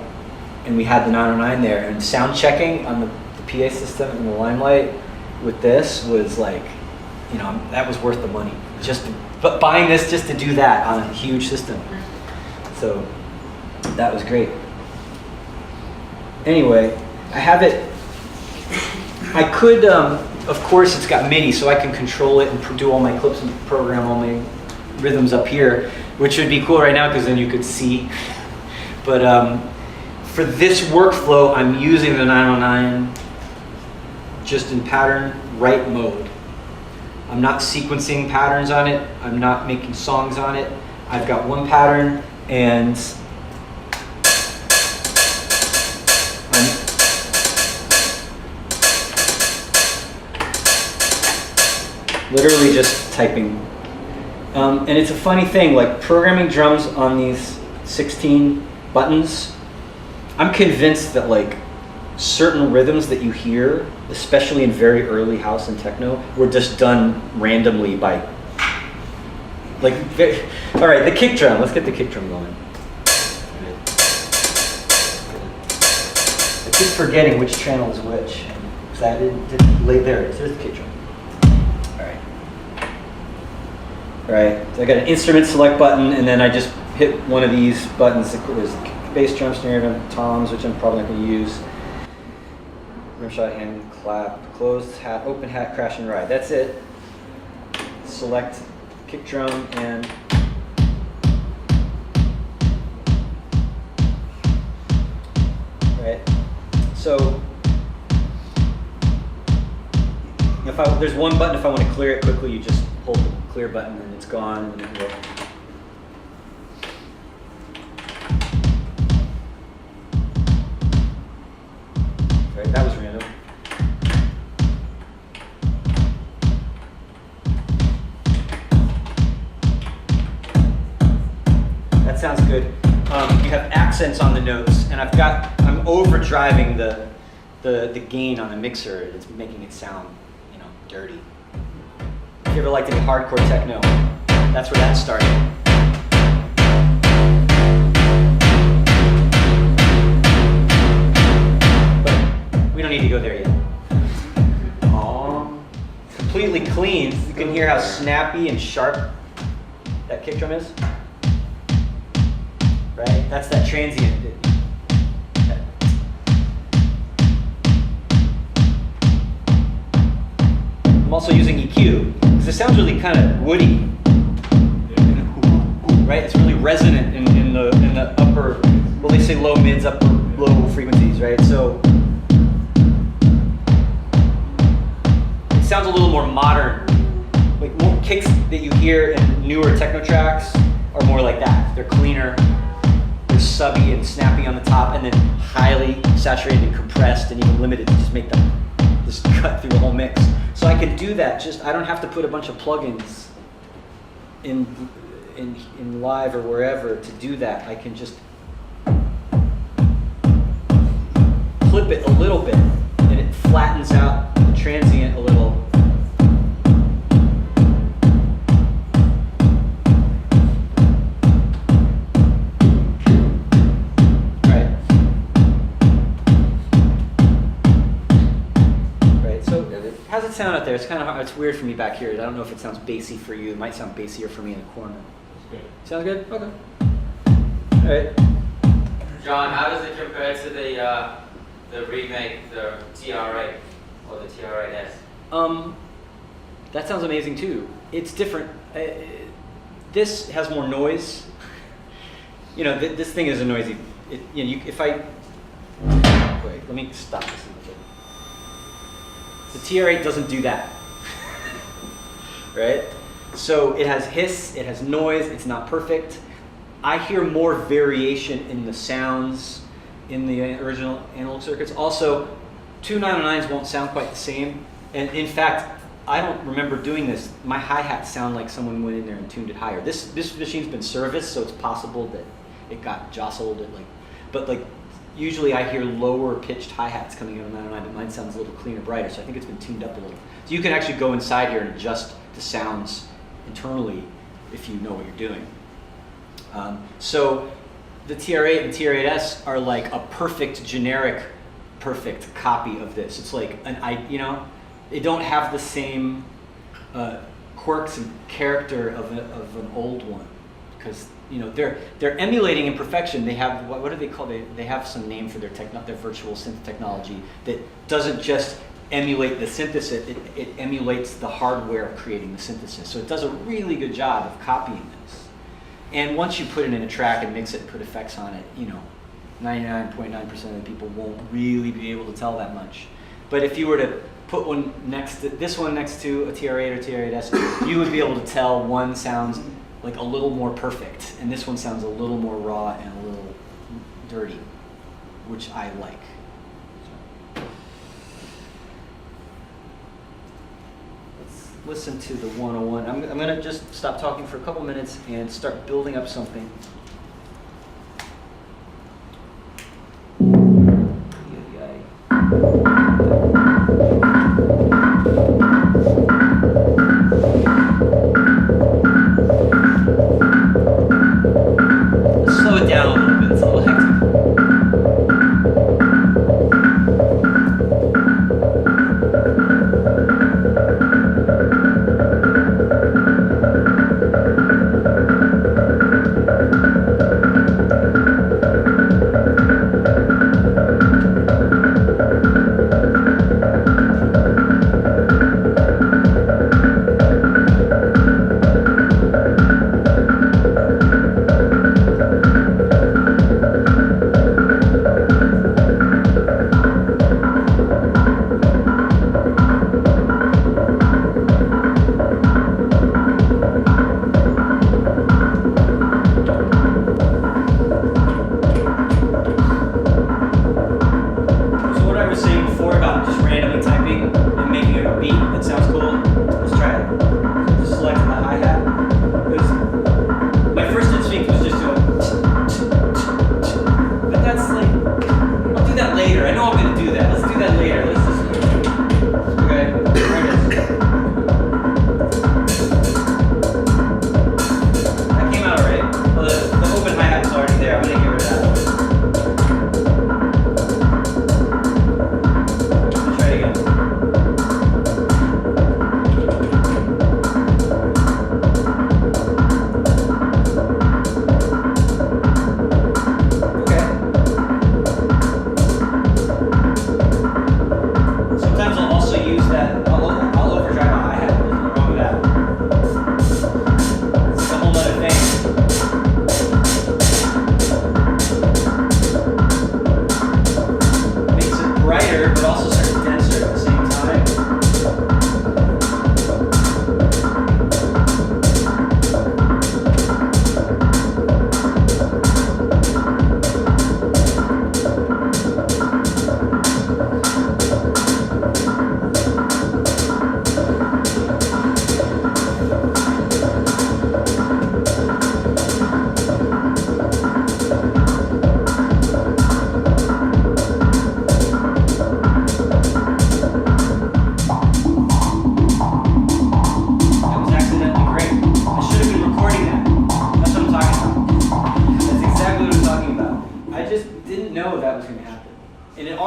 and we had the 909 there, and sound checking on the PA system in the Limelight with this was like, you know, that was worth the money. But buying this just to do that on a huge system. So that was great. Anyway, I have it. I could, of course, it's got MIDI, so I can control it and do all my clips and program all my rhythms up here, which would be cool right now because then you could see. But for this workflow, I'm using the 909 just in pattern right mode. I'm not sequencing patterns on it. I'm not making songs on it. I've got one pattern, and I'm literally just typing. And it's a funny thing, like programming drums on these 16 buttons, I'm convinced that like certain rhythms that you hear, especially in very early house and techno, were just done randomly by, like, all right, the kick drum, let's get the kick drum going. I keep forgetting which channel is which, because I didn't lay there, there's the kick drum. All right, so I got an instrument select button, and then I just hit one of these buttons. There's bass drum, snare drum, toms, which I'm probably not going to use. Rimshot hand clap, closed hat, open hat, crash and ride. That's it. Select kick drum and right. So there's one button. If I want to clear it quickly, you just hold the clear button and it's gone. And then right, that was random. That sounds good. You have accents on the notes, and I'm overdriving the gain on the mixer. It's making it sound, dirty. If you ever liked any hardcore techno, that's where that started. But we don't need to go there yet. Completely clean. You can hear how snappy and sharp that kick drum is. Right? That's that transient. I'm also using EQ because it sounds really kind of woody, right? It's really resonant in the upper, well, they say low mids, upper low frequencies, right? So it sounds a little more modern. Like more kicks that you hear in newer techno tracks are more like that. They're cleaner, they're subby and snappy on the top, and then highly saturated and compressed and even limited to just make them just cut through the whole mix. So I can do that, I don't have to put a bunch of plugins in live or wherever to do that. I can just clip it a little bit and it flattens out the transient a little. How's it sound out there? It's kind of hard. It's weird for me back here. I don't know if it sounds bassy for you. It might sound bassier for me in the corner. Good. Sounds good? Okay. All right. John, how does it compare to the remake, the TR8 or the TR8S? That sounds amazing too. It's different. This has more noise. This thing is a noisy. If I wait, let me stop this a little bit. The TR8 doesn't do that, right? So it has hiss, it has noise, it's not perfect. I hear more variation in the sounds in the original analog circuits. Also, 2 909s won't sound quite the same. And in fact, I don't remember doing this. My hi-hats sound like someone went in there and tuned it higher. This machine's been serviced, so it's possible that it got jostled. But usually I hear lower pitched hi-hats coming out of 909, but mine sounds a little cleaner, brighter, so I think it's been tuned up a little. So you can actually go inside here and adjust the sounds internally if you know what you're doing. So the TR8 and TR8S are like a perfect, generic, perfect copy of this. It's like they don't have the same quirks and character of an old one, because they're emulating imperfection. They have what do they call? They have some name for their virtual synth technology that doesn't just emulate the synthesis. It emulates the hardware creating the synthesis. So it does a really good job of copying this. And once you put it in a track and mix it and put effects on it, 99.9% of the people won't really be able to tell that much. But if you were to put this one next to a TR8 or TR8S, you would be able to tell one sounds like a little more perfect, and this one sounds a little more raw and a little dirty, which I like. Let's listen to the 101. I'm going to just stop talking for a couple minutes and start building up something. Slow it down a little bit, it's a little hectic.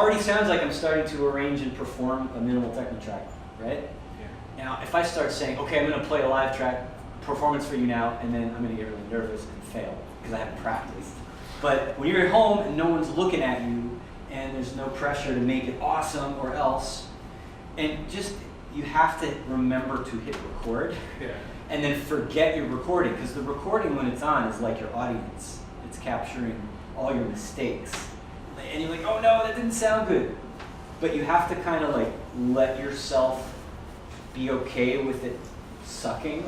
already sounds like I'm starting to arrange and perform a minimal techno track, right? Yeah. Now, if I start saying, okay, I'm going to play a live track performance for you now, and then I'm going to get really nervous and fail because I haven't practiced. But when you're at home and no one's looking at you, and there's no pressure to make it awesome or else, and just you have to remember to hit record, Yeah. and then forget your recording, because the recording when it's on is like your audience. It's capturing all your mistakes. And you're like, oh no, that didn't sound good. But you have to kind of like let yourself be okay with it sucking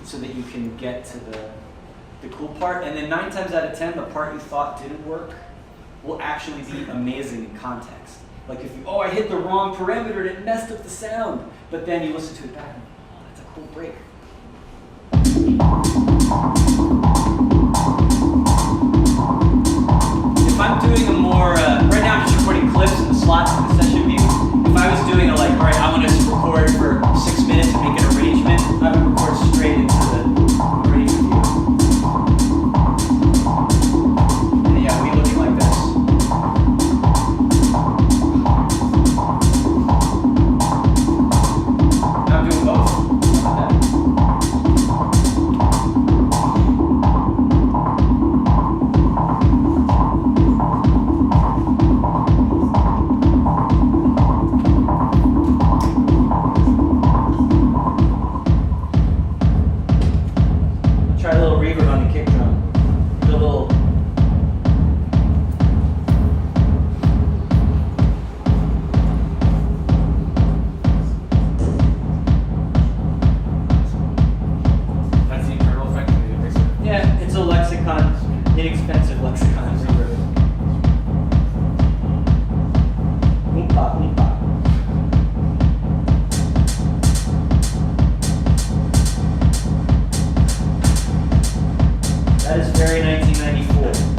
so that you can get to the cool part. And then 9 times out of 10, the part you thought didn't work will actually be amazing in context. Like if you, oh, I hit the wrong parameter and it messed up the sound. But then you listen to it back and, oh, that's a cool break. If I'm doing a more, right now I'm just recording clips in the slots in the session view. If I was doing a like, all right, I want to record for 6 minutes and make an arrangement, I would record straight into the arrangement view. And yeah, we looking like this. Now I'm doing both. How about that? Try a little reverb on the kick drum. Do a little. That's the internal effect of the mixer. Yeah, it's a lexicon, inexpensive lexicon reverb. Oompa, oompa. That is very 1994.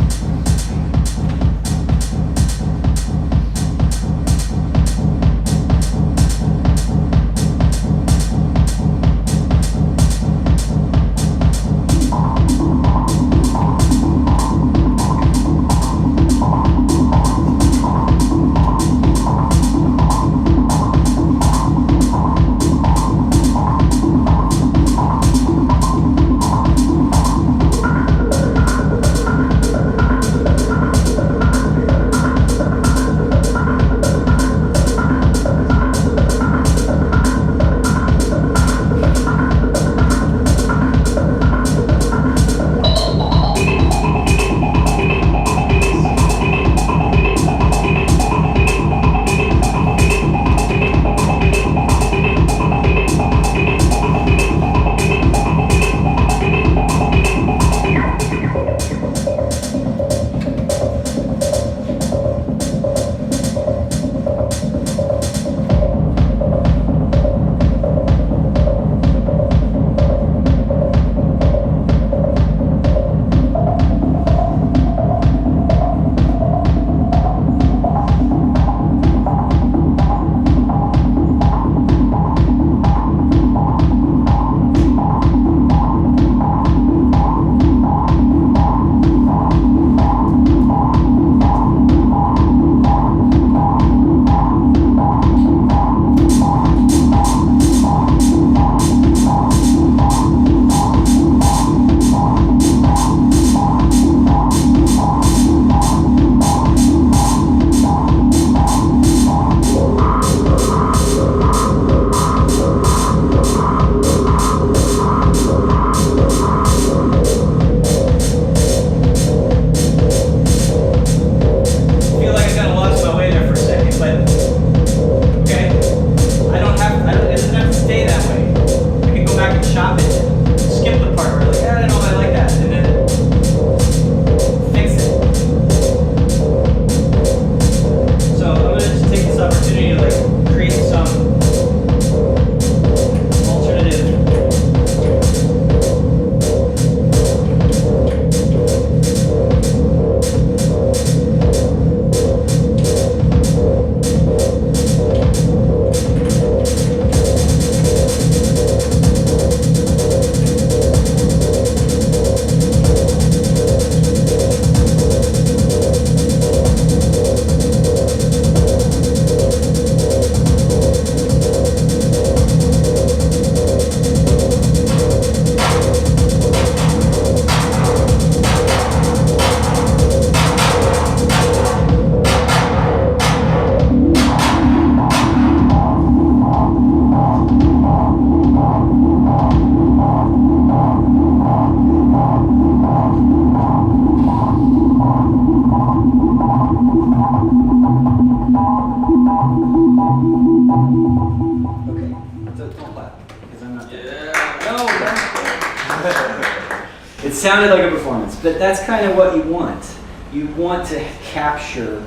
sounded like a performance, but that's kind of what you want. You want to capture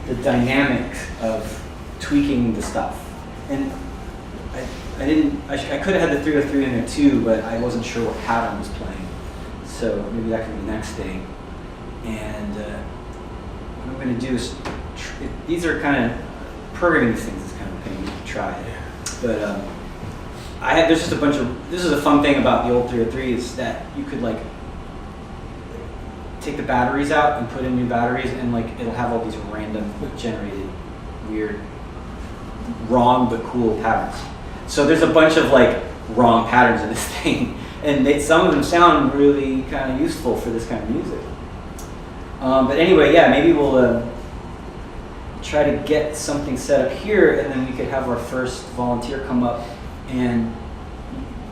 the dynamic of tweaking the stuff. And I could have had the 303 in there too, but I wasn't sure what pattern was playing. So maybe that could be the next thing. And what I'm going to do is, these are kind of, programming these things is kind of a pain to try. But there's just a bunch of, this is a fun thing about the old 303 is that you could like take the batteries out and put in new batteries, and like it'll have all these random generated weird wrong but cool patterns. So there's a bunch of like wrong patterns in this thing, and some of them sound really kind of useful for this kind of music. But anyway, yeah, maybe we'll try to get something set up here, and then we could have our first volunteer come up and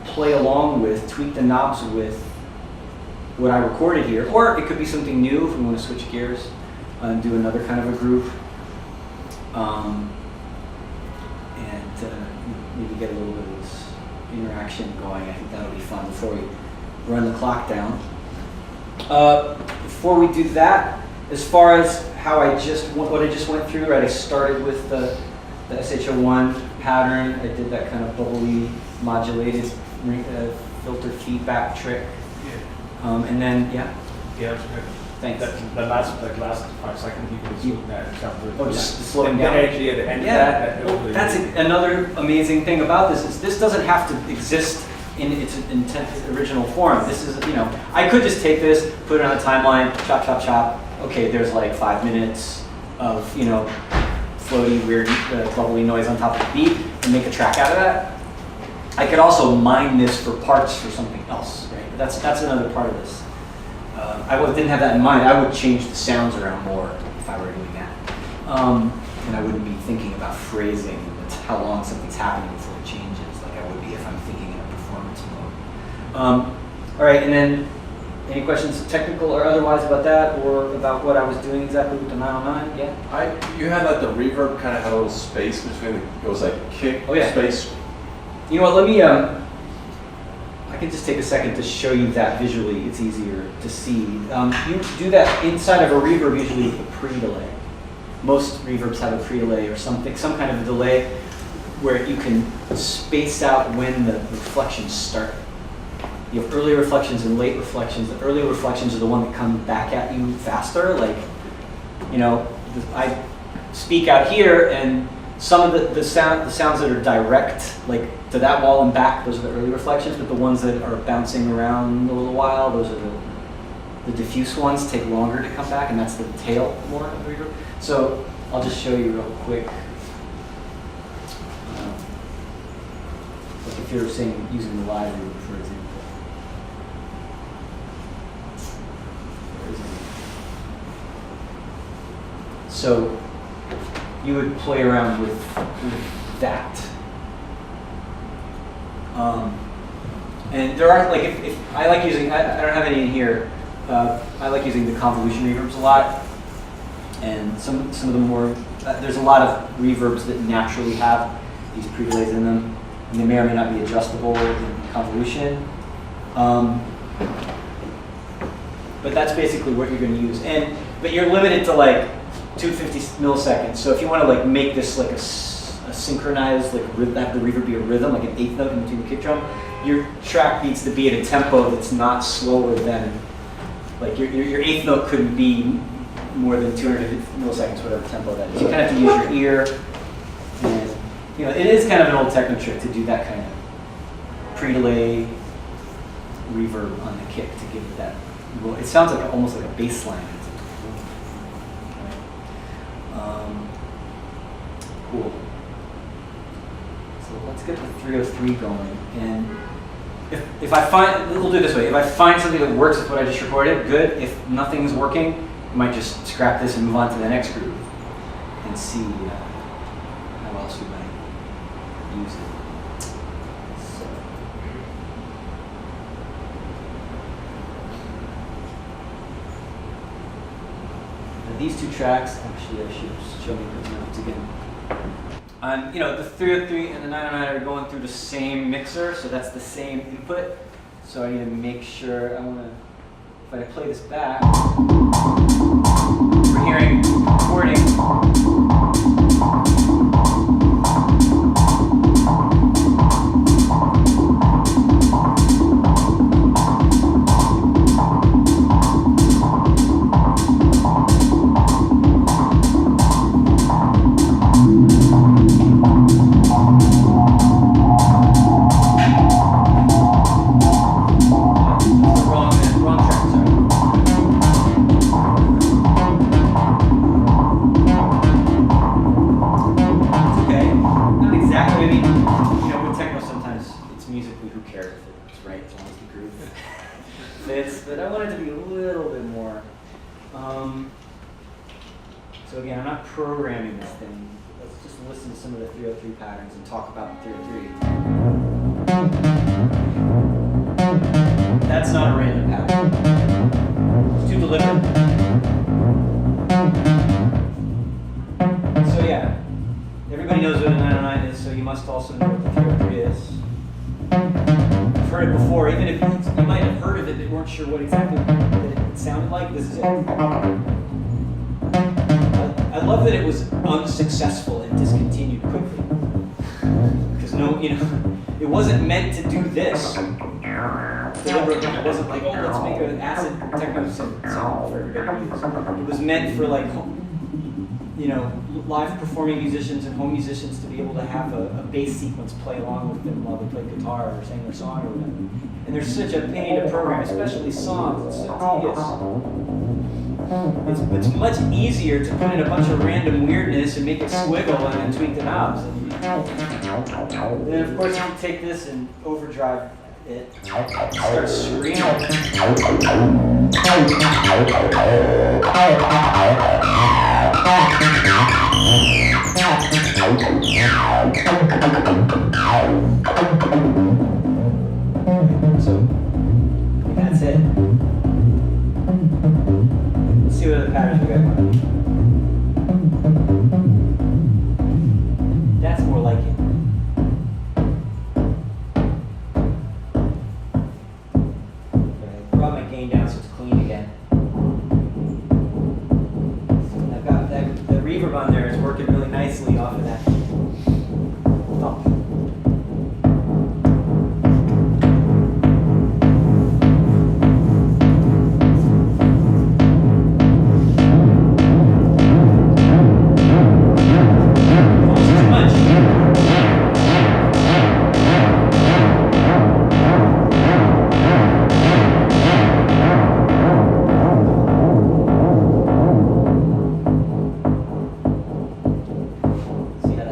play along with, tweak the knobs with what I recorded here. Or it could be something new if we want to switch gears and do another kind of a groove. Maybe get a little bit of this interaction going. I think that'll be fun before we run the clock down. Before we do that, as far as what I just went through, right? I started with the SH01 pattern. I did that kind of bubbly modulated filter feedback trick. And then, yeah? Yeah, that's good. Thanks. The last 5 seconds you can zoom that example. Oh, just slowing and down. then actually at the end Yeah, of that, that's another amazing thing about this is this doesn't have to exist in its original form. This is, I could just take this, put it on a timeline, chop, chop, chop. Okay, there's like 5 minutes of, floaty, weird, bubbly noise on top of the beat and make a track out of that. I could also mine this for parts for something else, right? But that's another part of this. I didn't have that in mind. I would change the sounds around more if I were doing that. And I wouldn't be thinking about phrasing and how long something's happening before it changes, like I would be if I'm thinking in a performance mode. All right, and then any questions, technical or otherwise, about that, or about what I was doing exactly with the 909? Yeah? You had like the reverb kind of had a little space between it was like kick, space. You know what, let me, I can just take a second to show you that visually. It's easier to see. You do that inside of a reverb usually with a pre-delay. Most reverbs have a pre-delay or something, some kind of a delay where you can space out when the reflections start. You have early reflections and late reflections. The early reflections are the one that come back at you faster. Like, I speak out here, and some of the sounds that are direct, like to that wall and back, those are the early reflections. But the ones that are bouncing around a little while, those are the diffuse ones. Take longer to come back, and that's the tail more of the reverb. So I'll just show you real quick. Like if you're using the live reverb, for example. So you would play around with that. And there are, like, if I like using, I don't have any in here, I like using the convolution reverbs a lot. And some of the more, there's a lot of reverbs that naturally have these pre-delays in them. And they may or may not be adjustable in convolution. But that's basically what you're going to use. But you're limited to like 250 milliseconds. So if you want to like make this like a synchronized, like have the reverb be a rhythm, like an eighth note in between the kick drum, your track needs to be at a tempo that's not slower than, like your eighth note couldn't be more than 250 milliseconds, whatever tempo that is. You kind of have to use your ear. And it is kind of an old techno trick to do that kind of pre-delay reverb on the kick to give it that. Well, it sounds like almost like a bass line. Cool. So let's get the 303 going. And if I find, we'll do it this way. If I find something that works with what I just recorded, good. If nothing's working, I might just scrap this and move on to the next groove and see how else we might use it. So. Now these two tracks, actually I should show you the notes again. The 303 and the 909 are going through the same mixer, so that's the same input. So I need to make sure, if I play this back, we're hearing recording. But I want it to be a little bit more. So again, I'm not programming this thing. Let's just listen to some of the 303 patterns and talk about the 303. That's not a random pattern. It's too deliberate. So yeah, everybody knows what a 909 is, so you must also know what the 303 is. I've heard it before, even if you might have heard of it, but weren't sure what exactly it sounded like. This is it. I love that it was unsuccessful and discontinued quickly. Because it wasn't meant to do this. Deliberately, it wasn't like, oh, let's make an acid techno sound for everybody to use. It was meant for live performing musicians and home musicians to be able to have a bass sequence play along with them while they play guitar or sing their song or whatever. And there's such a pain to program, especially songs. It's so tedious. It's much easier to put in a bunch of random weirdness and make it squiggle and then tweak the knobs. And then of course if you take this and overdrive it, start screaming. So that's it. Let's see what other patterns we got. That's more like it. Okay, brought my gain down so it's clean again. And I've got the reverb on there is working really nicely off of that thump. See how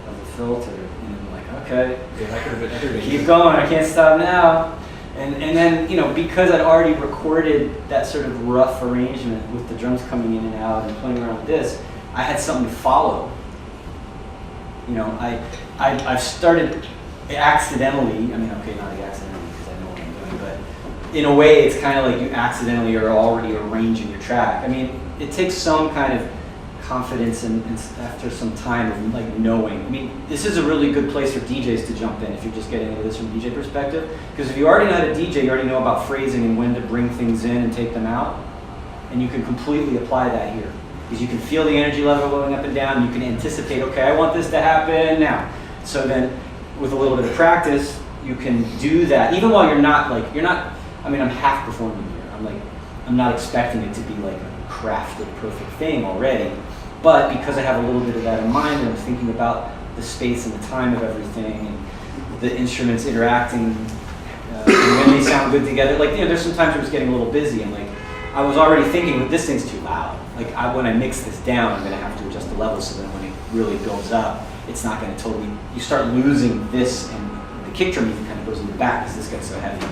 of the filter, and I'm like, okay, Yeah, that could have been. keep going, I can't stop now. And then, you know, because I'd already recorded that sort of rough arrangement with the drums coming in and out and playing around with this, I had something to follow. You know, I've started accidentally, I mean, okay, not accidentally because I know what I'm doing, but in a way it's kind of like you accidentally are already arranging your track. I mean, it takes some kind of confidence and after some time of like knowing. I mean, this is a really good place for DJs to jump in if you're just getting into this from a DJ perspective. Because if you already know how to DJ, you already know about phrasing and when to bring things in and take them out. And you can completely apply that here. Because you can feel the energy level going up and down. You can anticipate, okay, I want this to happen now. So then with a little bit of practice, you can do that. Even while you're not, I mean, I'm half performing here. I'm not expecting it to be like a crafted perfect thing already. But because I have a little bit of that in mind, and I'm thinking about the space and the time of everything, and the instruments interacting, and when they sound good together. Like, you know, there's some times where it's getting a little busy, and like, I was already thinking, well, this thing's too loud. Like, when I mix this down, I'm gonna have to adjust the level so that when it really builds up, it's not gonna totally, you start losing this, and the kick drum even kind of goes in the back because this gets so heavy.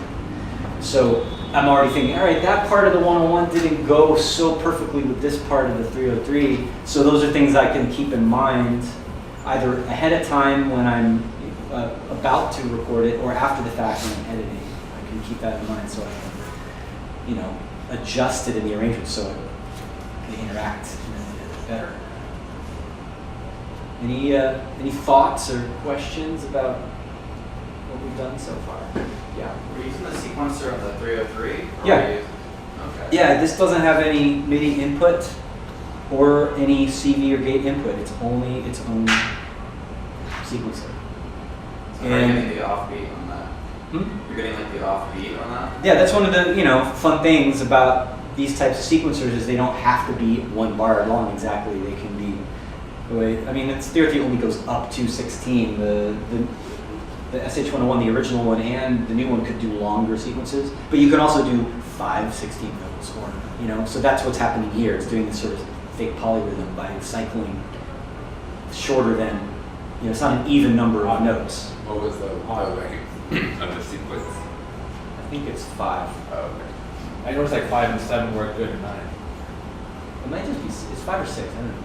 So I'm already thinking, all right, that part of the 101 didn't go so perfectly with this part of the 303. So those are things I can keep in mind either ahead of time when I'm about to record it or after the fact when I'm editing. I can keep that in mind so I can, you know, adjust it in the arrangement so they interact better. Any thoughts or questions about what we've done so far? Yeah. Were you using the sequencer of the 303? Yeah. Okay. Yeah, this doesn't have any MIDI input or any CV or gate input. It's only its own sequencer. So you're getting the offbeat on that? You're getting like the offbeat on that? Yeah, that's one of the, you know, fun things about these types of sequencers is they don't have to be one bar long exactly. They can be, I mean, it's theory only goes up to 16. The SH-101, the original one, and the new one could do longer sequences, but you can also do 5 16 notes, or, you know, so that's what's happening here. It's doing this sort of fake polyrhythm by cycling shorter than, you know, it's not an even number of notes. What was the length of the sequence? I think it's 5. Oh, okay. I noticed like 5 and 7 work good, and 9. It might just be, it's 5 or 6, I don't know.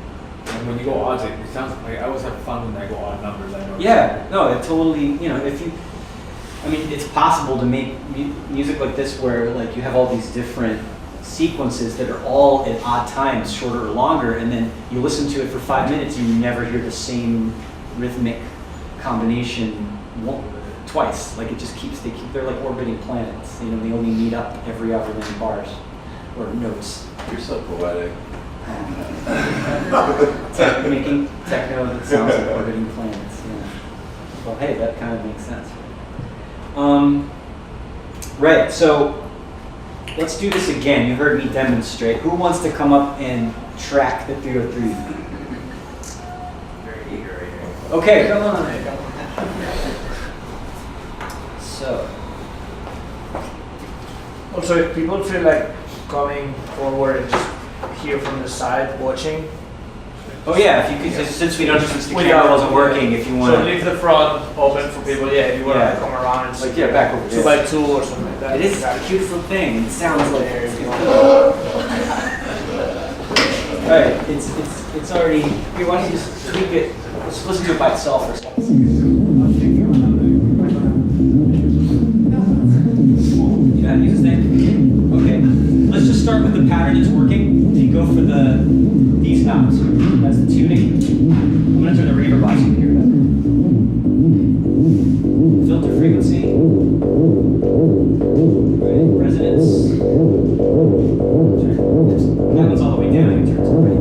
And when you go odds, it sounds like I always have fun when I go odd numbers. I know. Yeah, no, it totally, you know, if you, I mean, it's possible to make music like this where like you have all these different sequences that are all at odd times, shorter or longer, and then you listen to it for 5 minutes and you never hear the same rhythmic combination twice. Like it just keeps, they're like orbiting planets. You know, they only meet up every however many bars or notes. You're so poetic. Making techno that sounds like orbiting planets. Yeah. Well, hey, that kind of makes sense. Right. So let's do this again. You heard me demonstrate. Who wants to come up and track the 303? Very eager right here. Okay, come on. So. Also, if people feel like coming forward and just hear from the side watching. Oh yeah, if you could, since we don't, since the camera wasn't working, if you want So leave the front open for people, yeah, if you want Yeah. to come around and like yeah, back over 2 by 2 or something like that. It is a cute little thing. It sounds like There you go. Right, it's already. Here, why don't you just tweak it? Let's listen to it by itself for a second. You know how to use this thing? Okay. Let's just start with the pattern that's working. So you go for these knobs. That's the tuning. I'm gonna turn the reverb off so you can hear better. Filter frequency. Right, resonance. That one's all the way down. You can turn it to the right.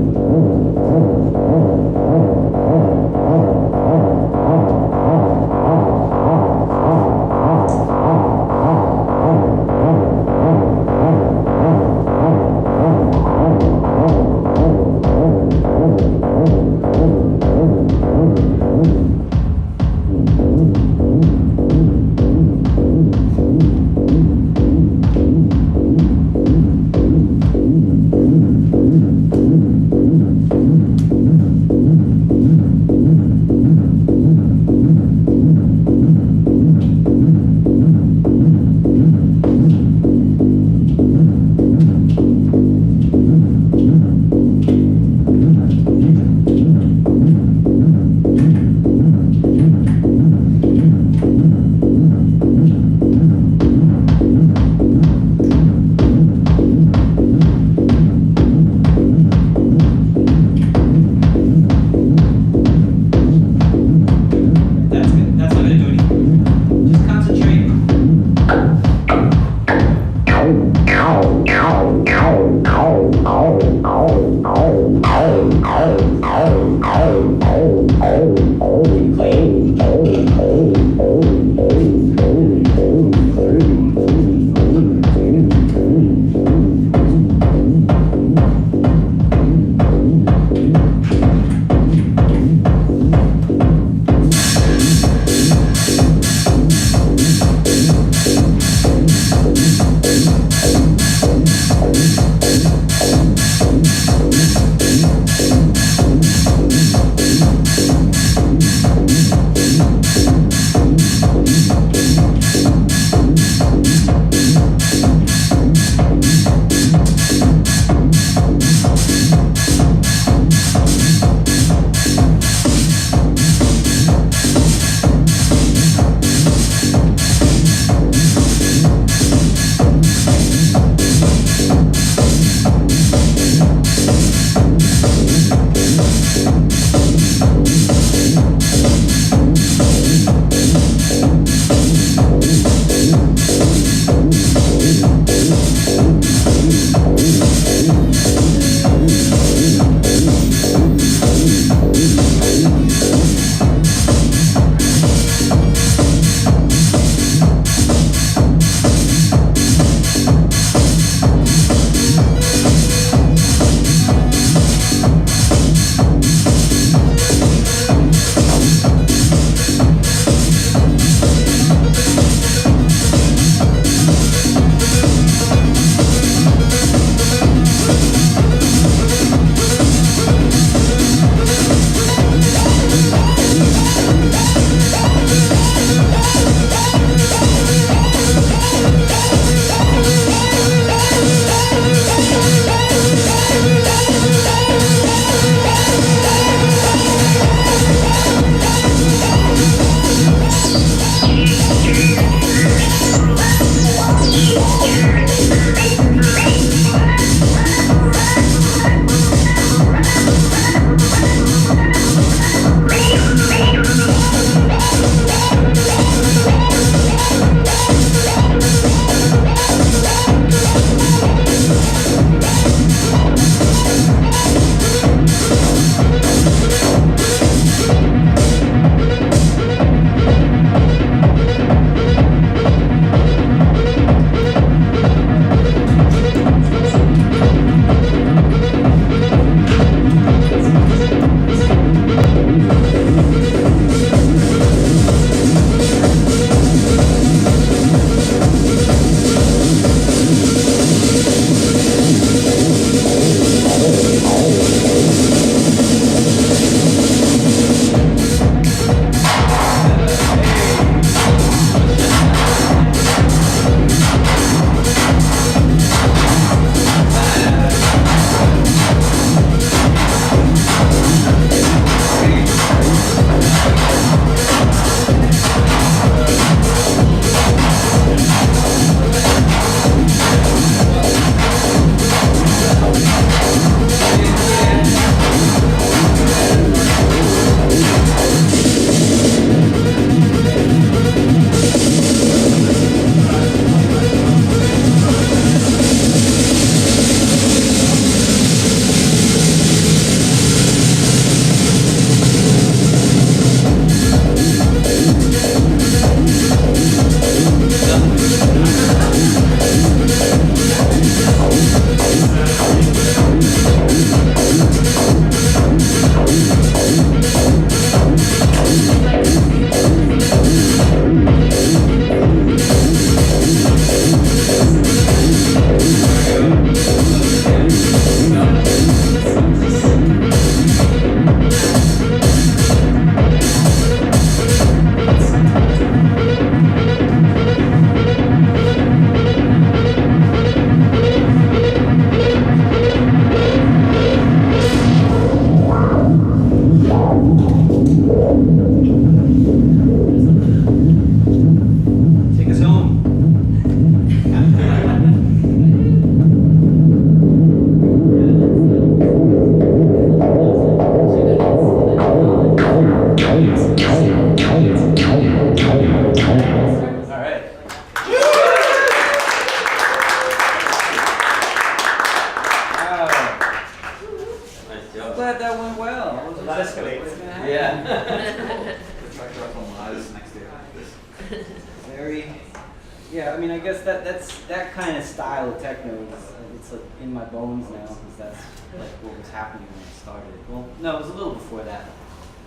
Yeah, I mean, I guess that's that kind of style of techno is it's like in my bones now because that's like what was happening when I started. Well, no, it was a little before that.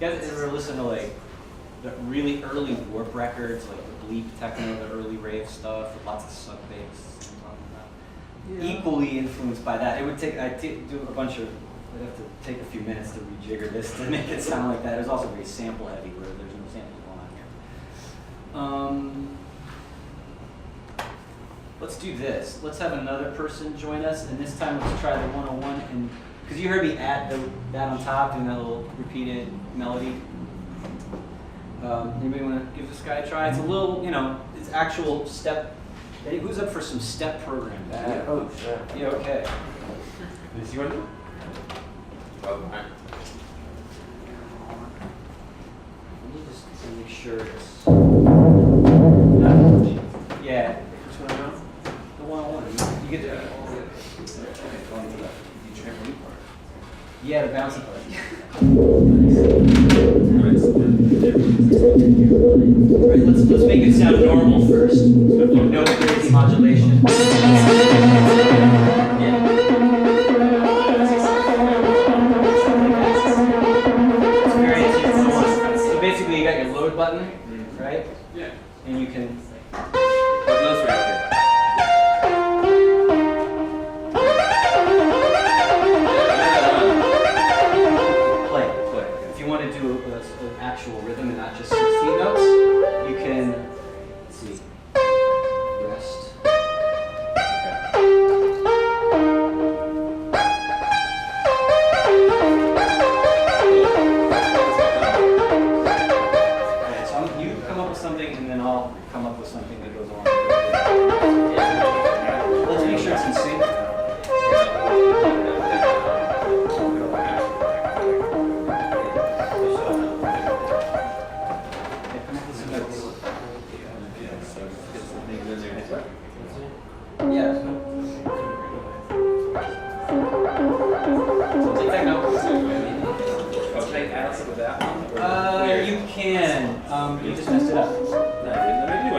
You guys ever listen to like the really early Warp records, like the bleep techno, the early rave stuff, with lots of sub bass? Equally influenced by that. It would take I'd do a bunch of. I'd have to take a few minutes to rejigger this to make it sound like that. It was also very sample heavy, where there's no samples going on here. Let's do this. Let's have another person join us, and this time let's try the 101. And because you heard me add that on top, doing that little repeated melody. Anybody want to give this guy a try? It's a little, it's actual step. Hey, who's up for some step program? Yeah. Oh, sure. Yeah. Okay. Is you want to do? Okay. Let me just make sure it's. Yeah. Which one am I on? The 101. You get to. Yeah, the bouncy part. Right, let's make it sound normal first. No crazy modulation. It's very easy. So basically, you got your load button, right? Yeah. And you can. What notes right here? If you want to do an actual rhythm and not just 16 notes, you can, let's see, rest. Okay, so you come up with something and then I'll come up with something that goes along with it. Let's make sure it's in sync. Yeah. So take that note. Can I add some of that one? You can. You just messed it up. No, I didn't. I didn't.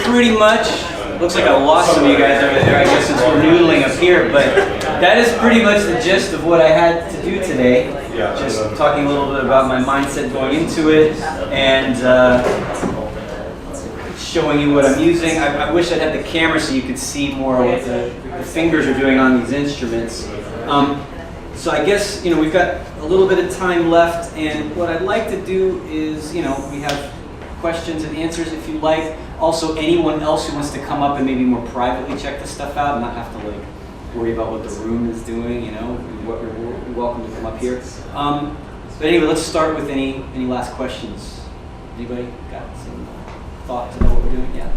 pretty much, looks like I lost some of you guys over there, I guess since we're noodling up here, but that is pretty much the gist of what I had to do today. Just talking a little bit about my mindset going into it, and showing you what I'm using. I wish I'd had the camera so you could see more what the fingers are doing on these instruments. So I guess, we've got a little bit of time left, and what I'd like to do is, we have questions and answers if you like. Also, anyone else who wants to come up and maybe more privately check this stuff out and not have to worry about what the room is doing, you're welcome to come up here. But anyway, let's start with any last questions. Anybody got some thoughts about what we're doing? Yeah.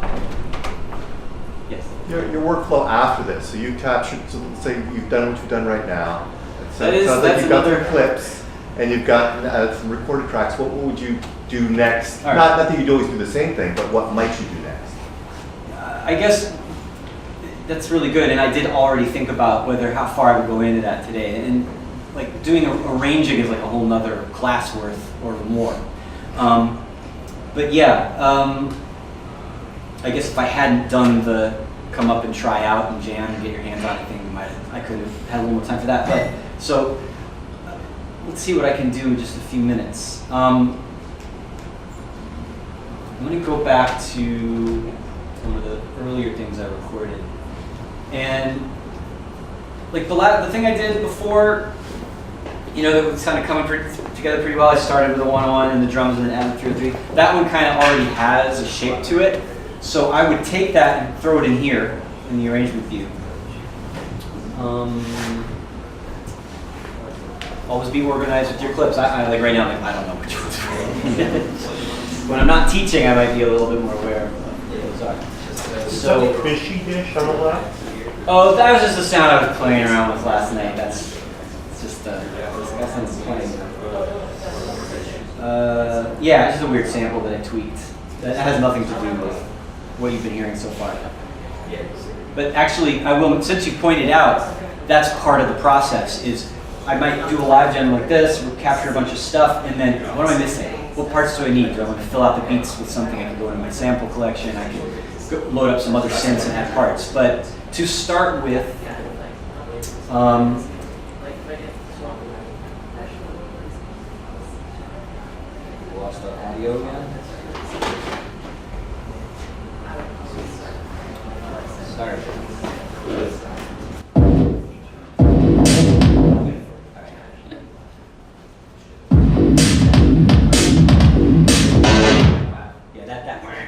Yes. Your workflow after this, so you captured, so let's say you've done what you've done right now. That's you've got another the clips and you've got some recorded tracks. What would you do next? All right. Not that you'd always do the same thing, but what might you do next? I guess that's really good, and I did already think about how far I would go into that today. And doing arranging is a whole nother class worth or more. But yeah, I guess if I hadn't done the come up and try out and jam and get your hands on anything, I could have had a little more time for that. But so let's see what I can do in just a few minutes. I'm going to go back to one of the earlier things I recorded, and the thing I did before, that was kind of coming together pretty well. I started with a 1-on-1 and the drums, and then added 3-3. That one kind of already has a shape to it, so I would take that and throw it in here in the arrangement view. Always be organized with your clips. I right now, I don't know which ones. When I'm not teaching, I might be a little bit more aware of what those are. So, fishy dish on the left? oh, that was just the sound I was playing around with last night. That's just that's playing. Yeah, it's just a weird sample that I tweaked. That has nothing to do with what you've been hearing so far. But actually, I will. Since you pointed out, that's part of the process. Is I might do a live jam like this, capture a bunch of stuff, and then what am I missing? What parts do I need? Do I want to fill out the beats with something? I can go into my sample collection. I can load up some other synths and add parts. But to start with, lost the audio again. Sorry.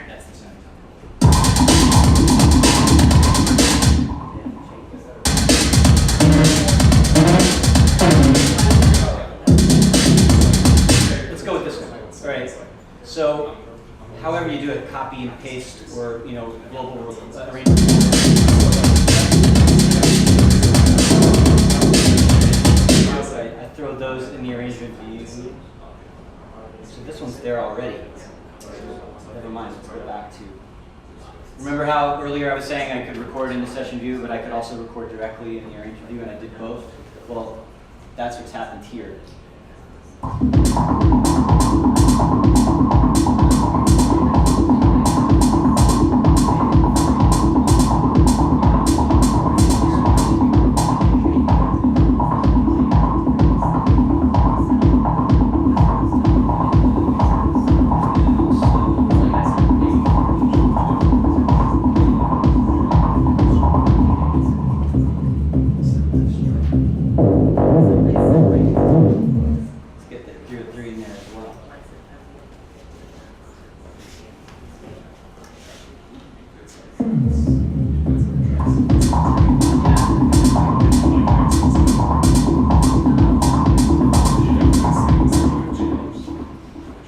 That's the sound. Let's go with this one. All right. So, however you do it, copy and paste, or global arrangement. I throw those in the arrangement view. So this one's there already. Never mind, let's go back to. Remember how earlier I was saying I could record in the session view, but I could also record directly in the arrangement view, and I did both? Well, that's what's happened here.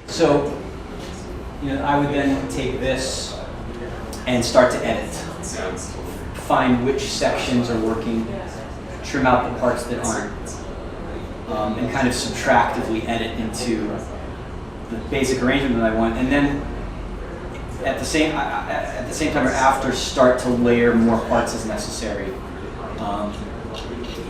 So, I would then take this and start to edit. Find which sections are working, trim out the parts that aren't, and kind of subtractively edit into the basic arrangement that I want. And then at the same time or after, start to layer more parts as necessary.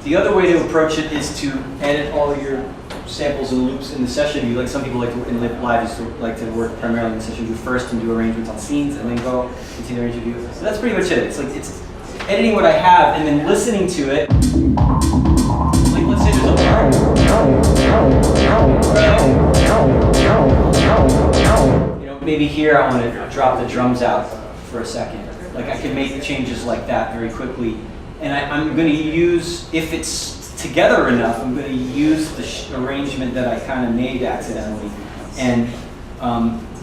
The other way to approach it is to edit all your samples and loops in the session view. Like some people like to, in live used to like to work primarily in the session view first and do arrangements on scenes and then go into the arrangement view. So that's pretty much it. It's like it's editing what I have and then listening to it. Like let's say there's a maybe here I want to drop the drums out for a second. Like I can make changes like that very quickly. And I'm going to use, if it's together enough, I'm going to use the arrangement that I kind of made accidentally and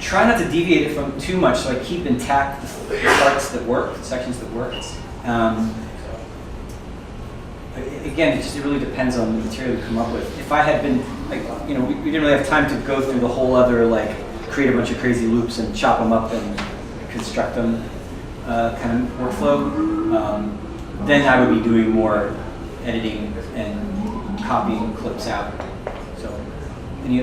try not to deviate it from too much so I keep intact the parts that work, the sections that work. Again, it really depends on the material you come up with. If I had been, like, we didn't really have time to go through the whole other, like, create a bunch of crazy loops and chop them up and construct them kind of workflow. Then I would be doing more editing and copying clips out. So, any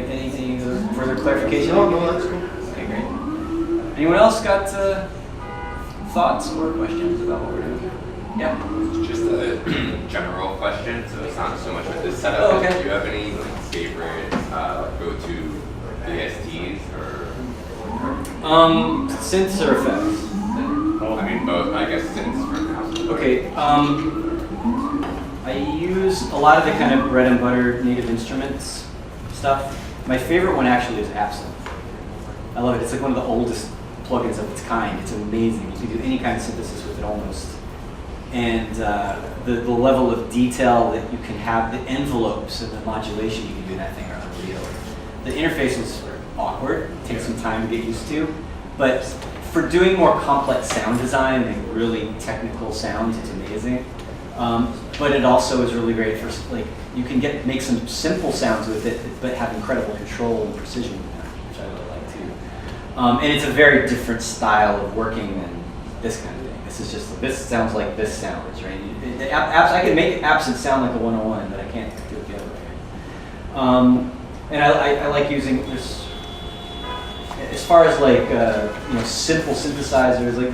further clarification? No, that's cool. Okay, great. Anyone else got thoughts or questions about what we're doing? Yeah. Just a general question, so it's not so much with this setup. Oh, okay. Do you have any favorite go-to VSTs or? Synths or effects? I mean both. I guess synths for now. Okay. I use a lot of the kind of bread and butter native instruments stuff. My favorite one actually is Absent. I love it. It's like one of the oldest plugins of its kind. It's amazing. You can do any kind of synthesis with it almost. And the level of detail that you can have, the envelopes and the modulation you can do in that thing are unreal. The interface was awkward. It takes some time to get used to. But for doing more complex sound design and really technical sounds, it's amazing. But it also is really great for, like, you can make some simple sounds with it, but have incredible control and precision with that, which I really like too. And it's a very different style of working than this kind of thing. This is just, this sounds like this sounds, right? I can make Absent sound like a 101, but I can't do it the other way. And I like using this, as far as like, simple synthesizers, like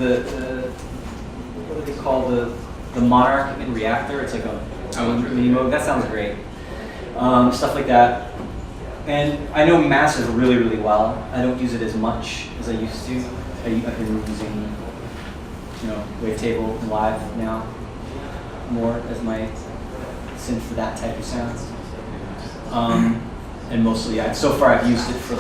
what do they call the Monarch and Reactor? It's like a mini mode. That sounds great. Stuff like that. And I know Massive really, really well. I don't use it as much as I used to. I've been using, Wavetable and Live now more as my synth for that type of sounds. And mostly, so far I've used it for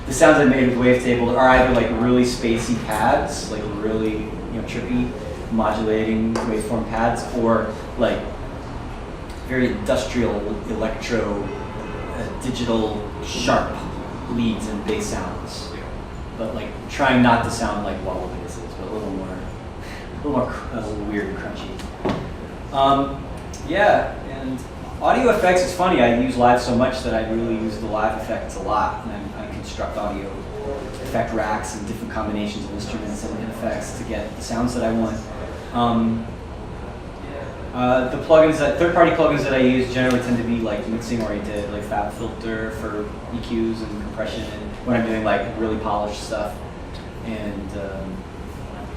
the sounds I've made with Wavetable are either like really spacey pads, like really trippy modulating waveform pads, or like very industrial electro digital sharp leads and bass sounds, but like trying not to sound like wobble basses, but a little more weird and crunchy. And audio effects is funny. I use Live so much that I really use the Live effects a lot, and I construct audio effect racks and different combinations of instruments and effects to get the sounds that I want. The plugins third-party plugins that I use generally tend to be like mixing oriented, like FabFilter for EQs and compression, and when I'm doing like really polished stuff. And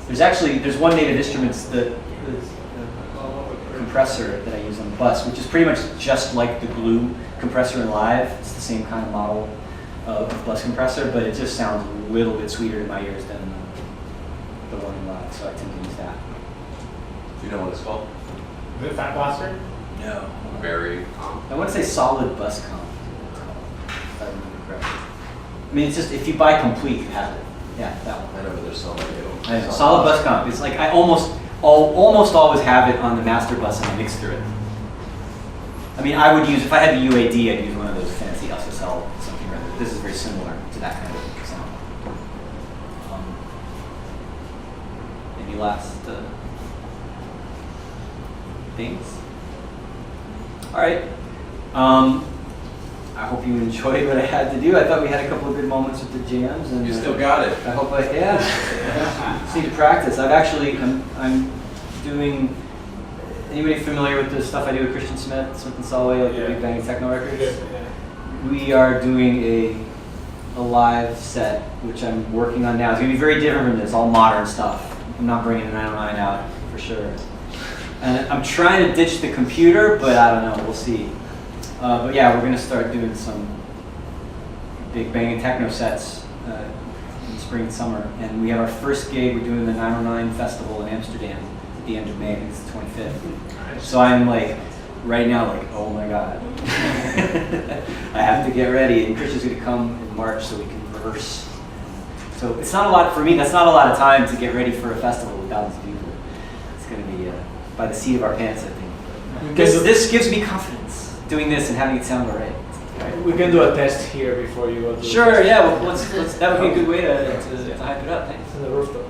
there's one native instruments that compressor that I use on the bus, which is pretty much just like the Glue compressor in Live. It's the same kind of model of bus compressor, but it just sounds a little bit sweeter in my ears than the one in Live, so I tend to use that. Do you know what it's called? Is it Fat Blaster? No. Very. I want to say Solid Bus Comp. If I remember correctly. I mean, it's just if you buy Complete, you have it. Yeah, that one. I know, but there's so many of them. I know. Solid Bus Comp. It's like I almost always have it on the master bus and I mix through it. I mean, I would use, if I had the UAD, I'd use one of those fancy SSL something or other. This is very similar to that kind of sound. Any last things? All right. I hope you enjoyed what I had to do. I thought we had a couple of good moments with the jams, and You still got it. I hope just need to practice. I'm doing. Anybody familiar with the stuff I do with Christian Smith and Selway, like the Big Bang Techno records? Yeah. We are doing a live set, which I'm working on now. It's gonna be very different from this, all modern stuff. I'm not bringing the 909 out for sure. And I'm trying to ditch the computer, but I don't know. We'll see. But yeah, we're gonna start doing some big banging techno sets in spring and summer. And we have our first gig. We're doing the 909 Festival in Amsterdam at the end of May. I think it's the 25th. So I'm like, right now, like, oh my God. I have to get ready. And Christian's going to come in March so we can rehearse. So it's not a lot, for me, that's not a lot of time to get ready for a festival with thousands of people. It's going to be by the seat of our pants, I think. Because this gives me confidence, doing this and having it sound all right. We can do a test here before you go to Sure, yeah, well, let's, that would be a good way to hype it up. Thanks. the rooftop.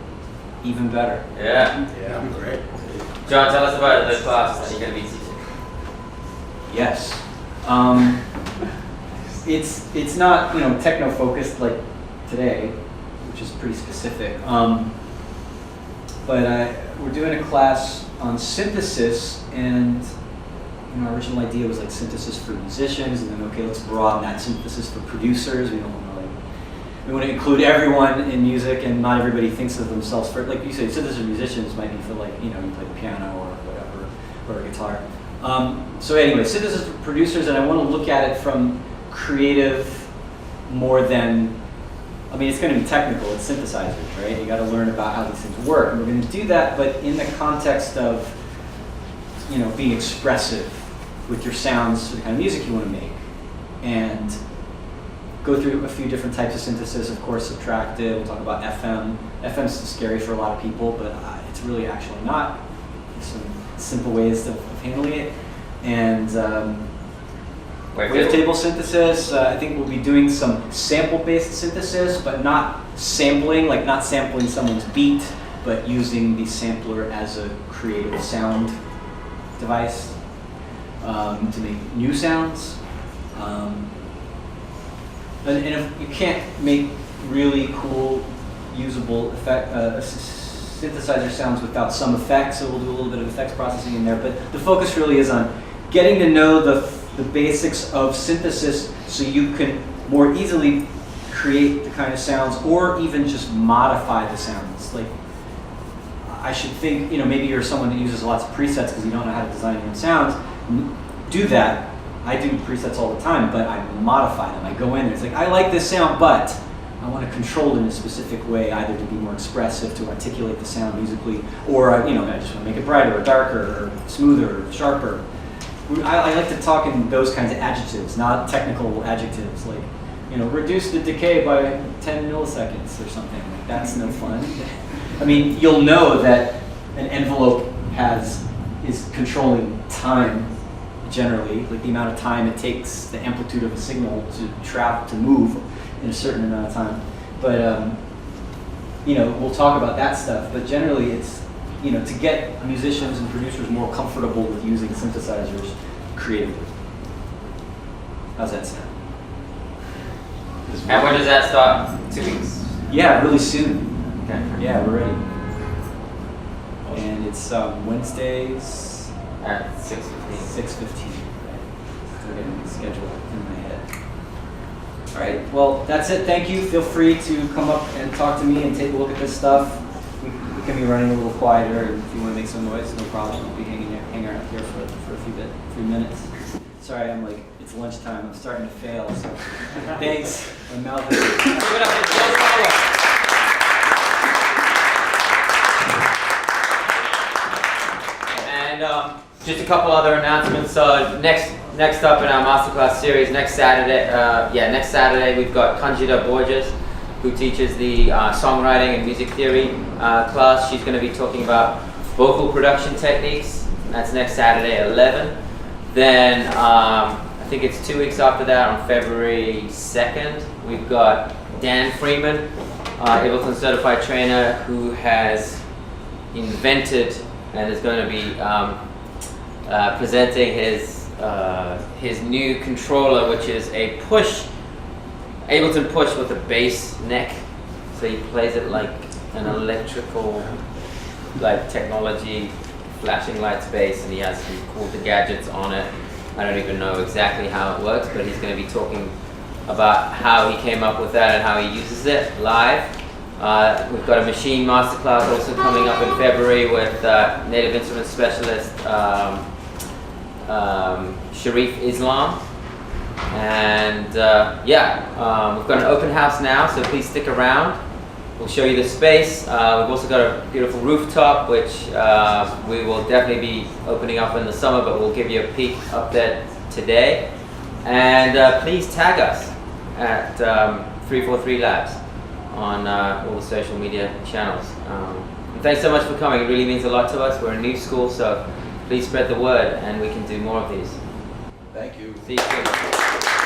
Even better. Yeah. Yeah, great. John, tell us about the classes that you're going to be teaching. Yes. It's not, techno focused like today, which is pretty specific. But we're doing a class on synthesis, and our original idea was like synthesis for musicians, and then okay, let's broaden that synthesis for producers. We want to include everyone in music, and not everybody thinks of themselves for, like you say, synthesis for musicians might be for like you play the piano or whatever, or a guitar. So anyway, synthesis for producers, and I want to look at it from creative more than, it's going to be technical, it's synthesizers, right? You got to learn about how these things work, and we're going to do that, but in the context of, being expressive with your sounds for the kind of music you want to make, and go through a few different types of synthesis, of course, subtractive, we'll talk about FM. FM's scary for a lot of people, but it's really actually not. There's some simple ways of handling it. And wavetable synthesis, I think we'll be doing some sample-based synthesis, but not sampling, like not sampling someone's beat, but using the sampler as a creative sound device to make new sounds. And if you can't make really cool, usable synthesizer sounds without some effects, so we'll do a little bit of effects processing in there. But the focus really is on getting to know the basics of synthesis so you can more easily create the kind of sounds, or even just modify the sounds. Like, I should think, maybe you're someone that uses lots of presets because you don't know how to design your own sounds. Do that. I do presets all the time, but I modify them. I go in there. It's like, I like this sound, but I want to control it in a specific way, either to be more expressive, to articulate the sound musically, or I just want to make it brighter, or darker, or smoother, or sharper. I like to talk in those kinds of adjectives, not technical adjectives, like, reduce the decay by 10 milliseconds or something. Like, that's no fun. You'll know that an envelope is controlling time. Generally, like the amount of time it takes the amplitude of a signal to travel, to move in a certain amount of time. But we'll talk about that stuff. But generally, it's to get musicians and producers more comfortable with using synthesizers creatively. How's that sound? And when does that start? 2 weeks? Yeah, really soon. Okay. Yeah, we're ready. And it's Wednesdays. At 6:15. 6:15. Right. Still getting the schedule in my head. All right. Well, that's it. Thank you. Feel free to come up and talk to me and take a look at this stuff. We can be running a little quieter, and if you want to make some noise, no problem. We'll be hanging out here for a few minutes. Sorry, it's lunchtime. I'm starting to fail. So thanks. My mouth is. Give it up. And just a couple other announcements. So next up in our Masterclass series, next Saturday we've got Conjita Borges, who teaches the songwriting and music theory class. She's going to be talking about vocal production techniques. That's next Saturday at 11. Then I think it's 2 weeks after that, on February 2nd, we've got Dan Freeman, Ableton-Certified trainer, who has invented and is going to be presenting his new controller, which is a Ableton push with a bass neck. So he plays it like an electrical, technology, flashing lights bass, and he has some cool gadgets on it. I don't even know exactly how it works, but he's going to be talking about how he came up with that and how he uses it live. We've got a machine masterclass also coming up in February with native instrument specialist Sharif Islam, And we've got an open house now, so please stick around. We'll show you the space. We've also got a beautiful rooftop, which we will definitely be opening up in the summer, but we'll give you a peek up there today. And please tag us at 343 Labs on all the social media channels. And thanks so much for coming. It really means a lot to us. We're a new school, so please spread the word, and we can do more of these. Thank you. See you soon.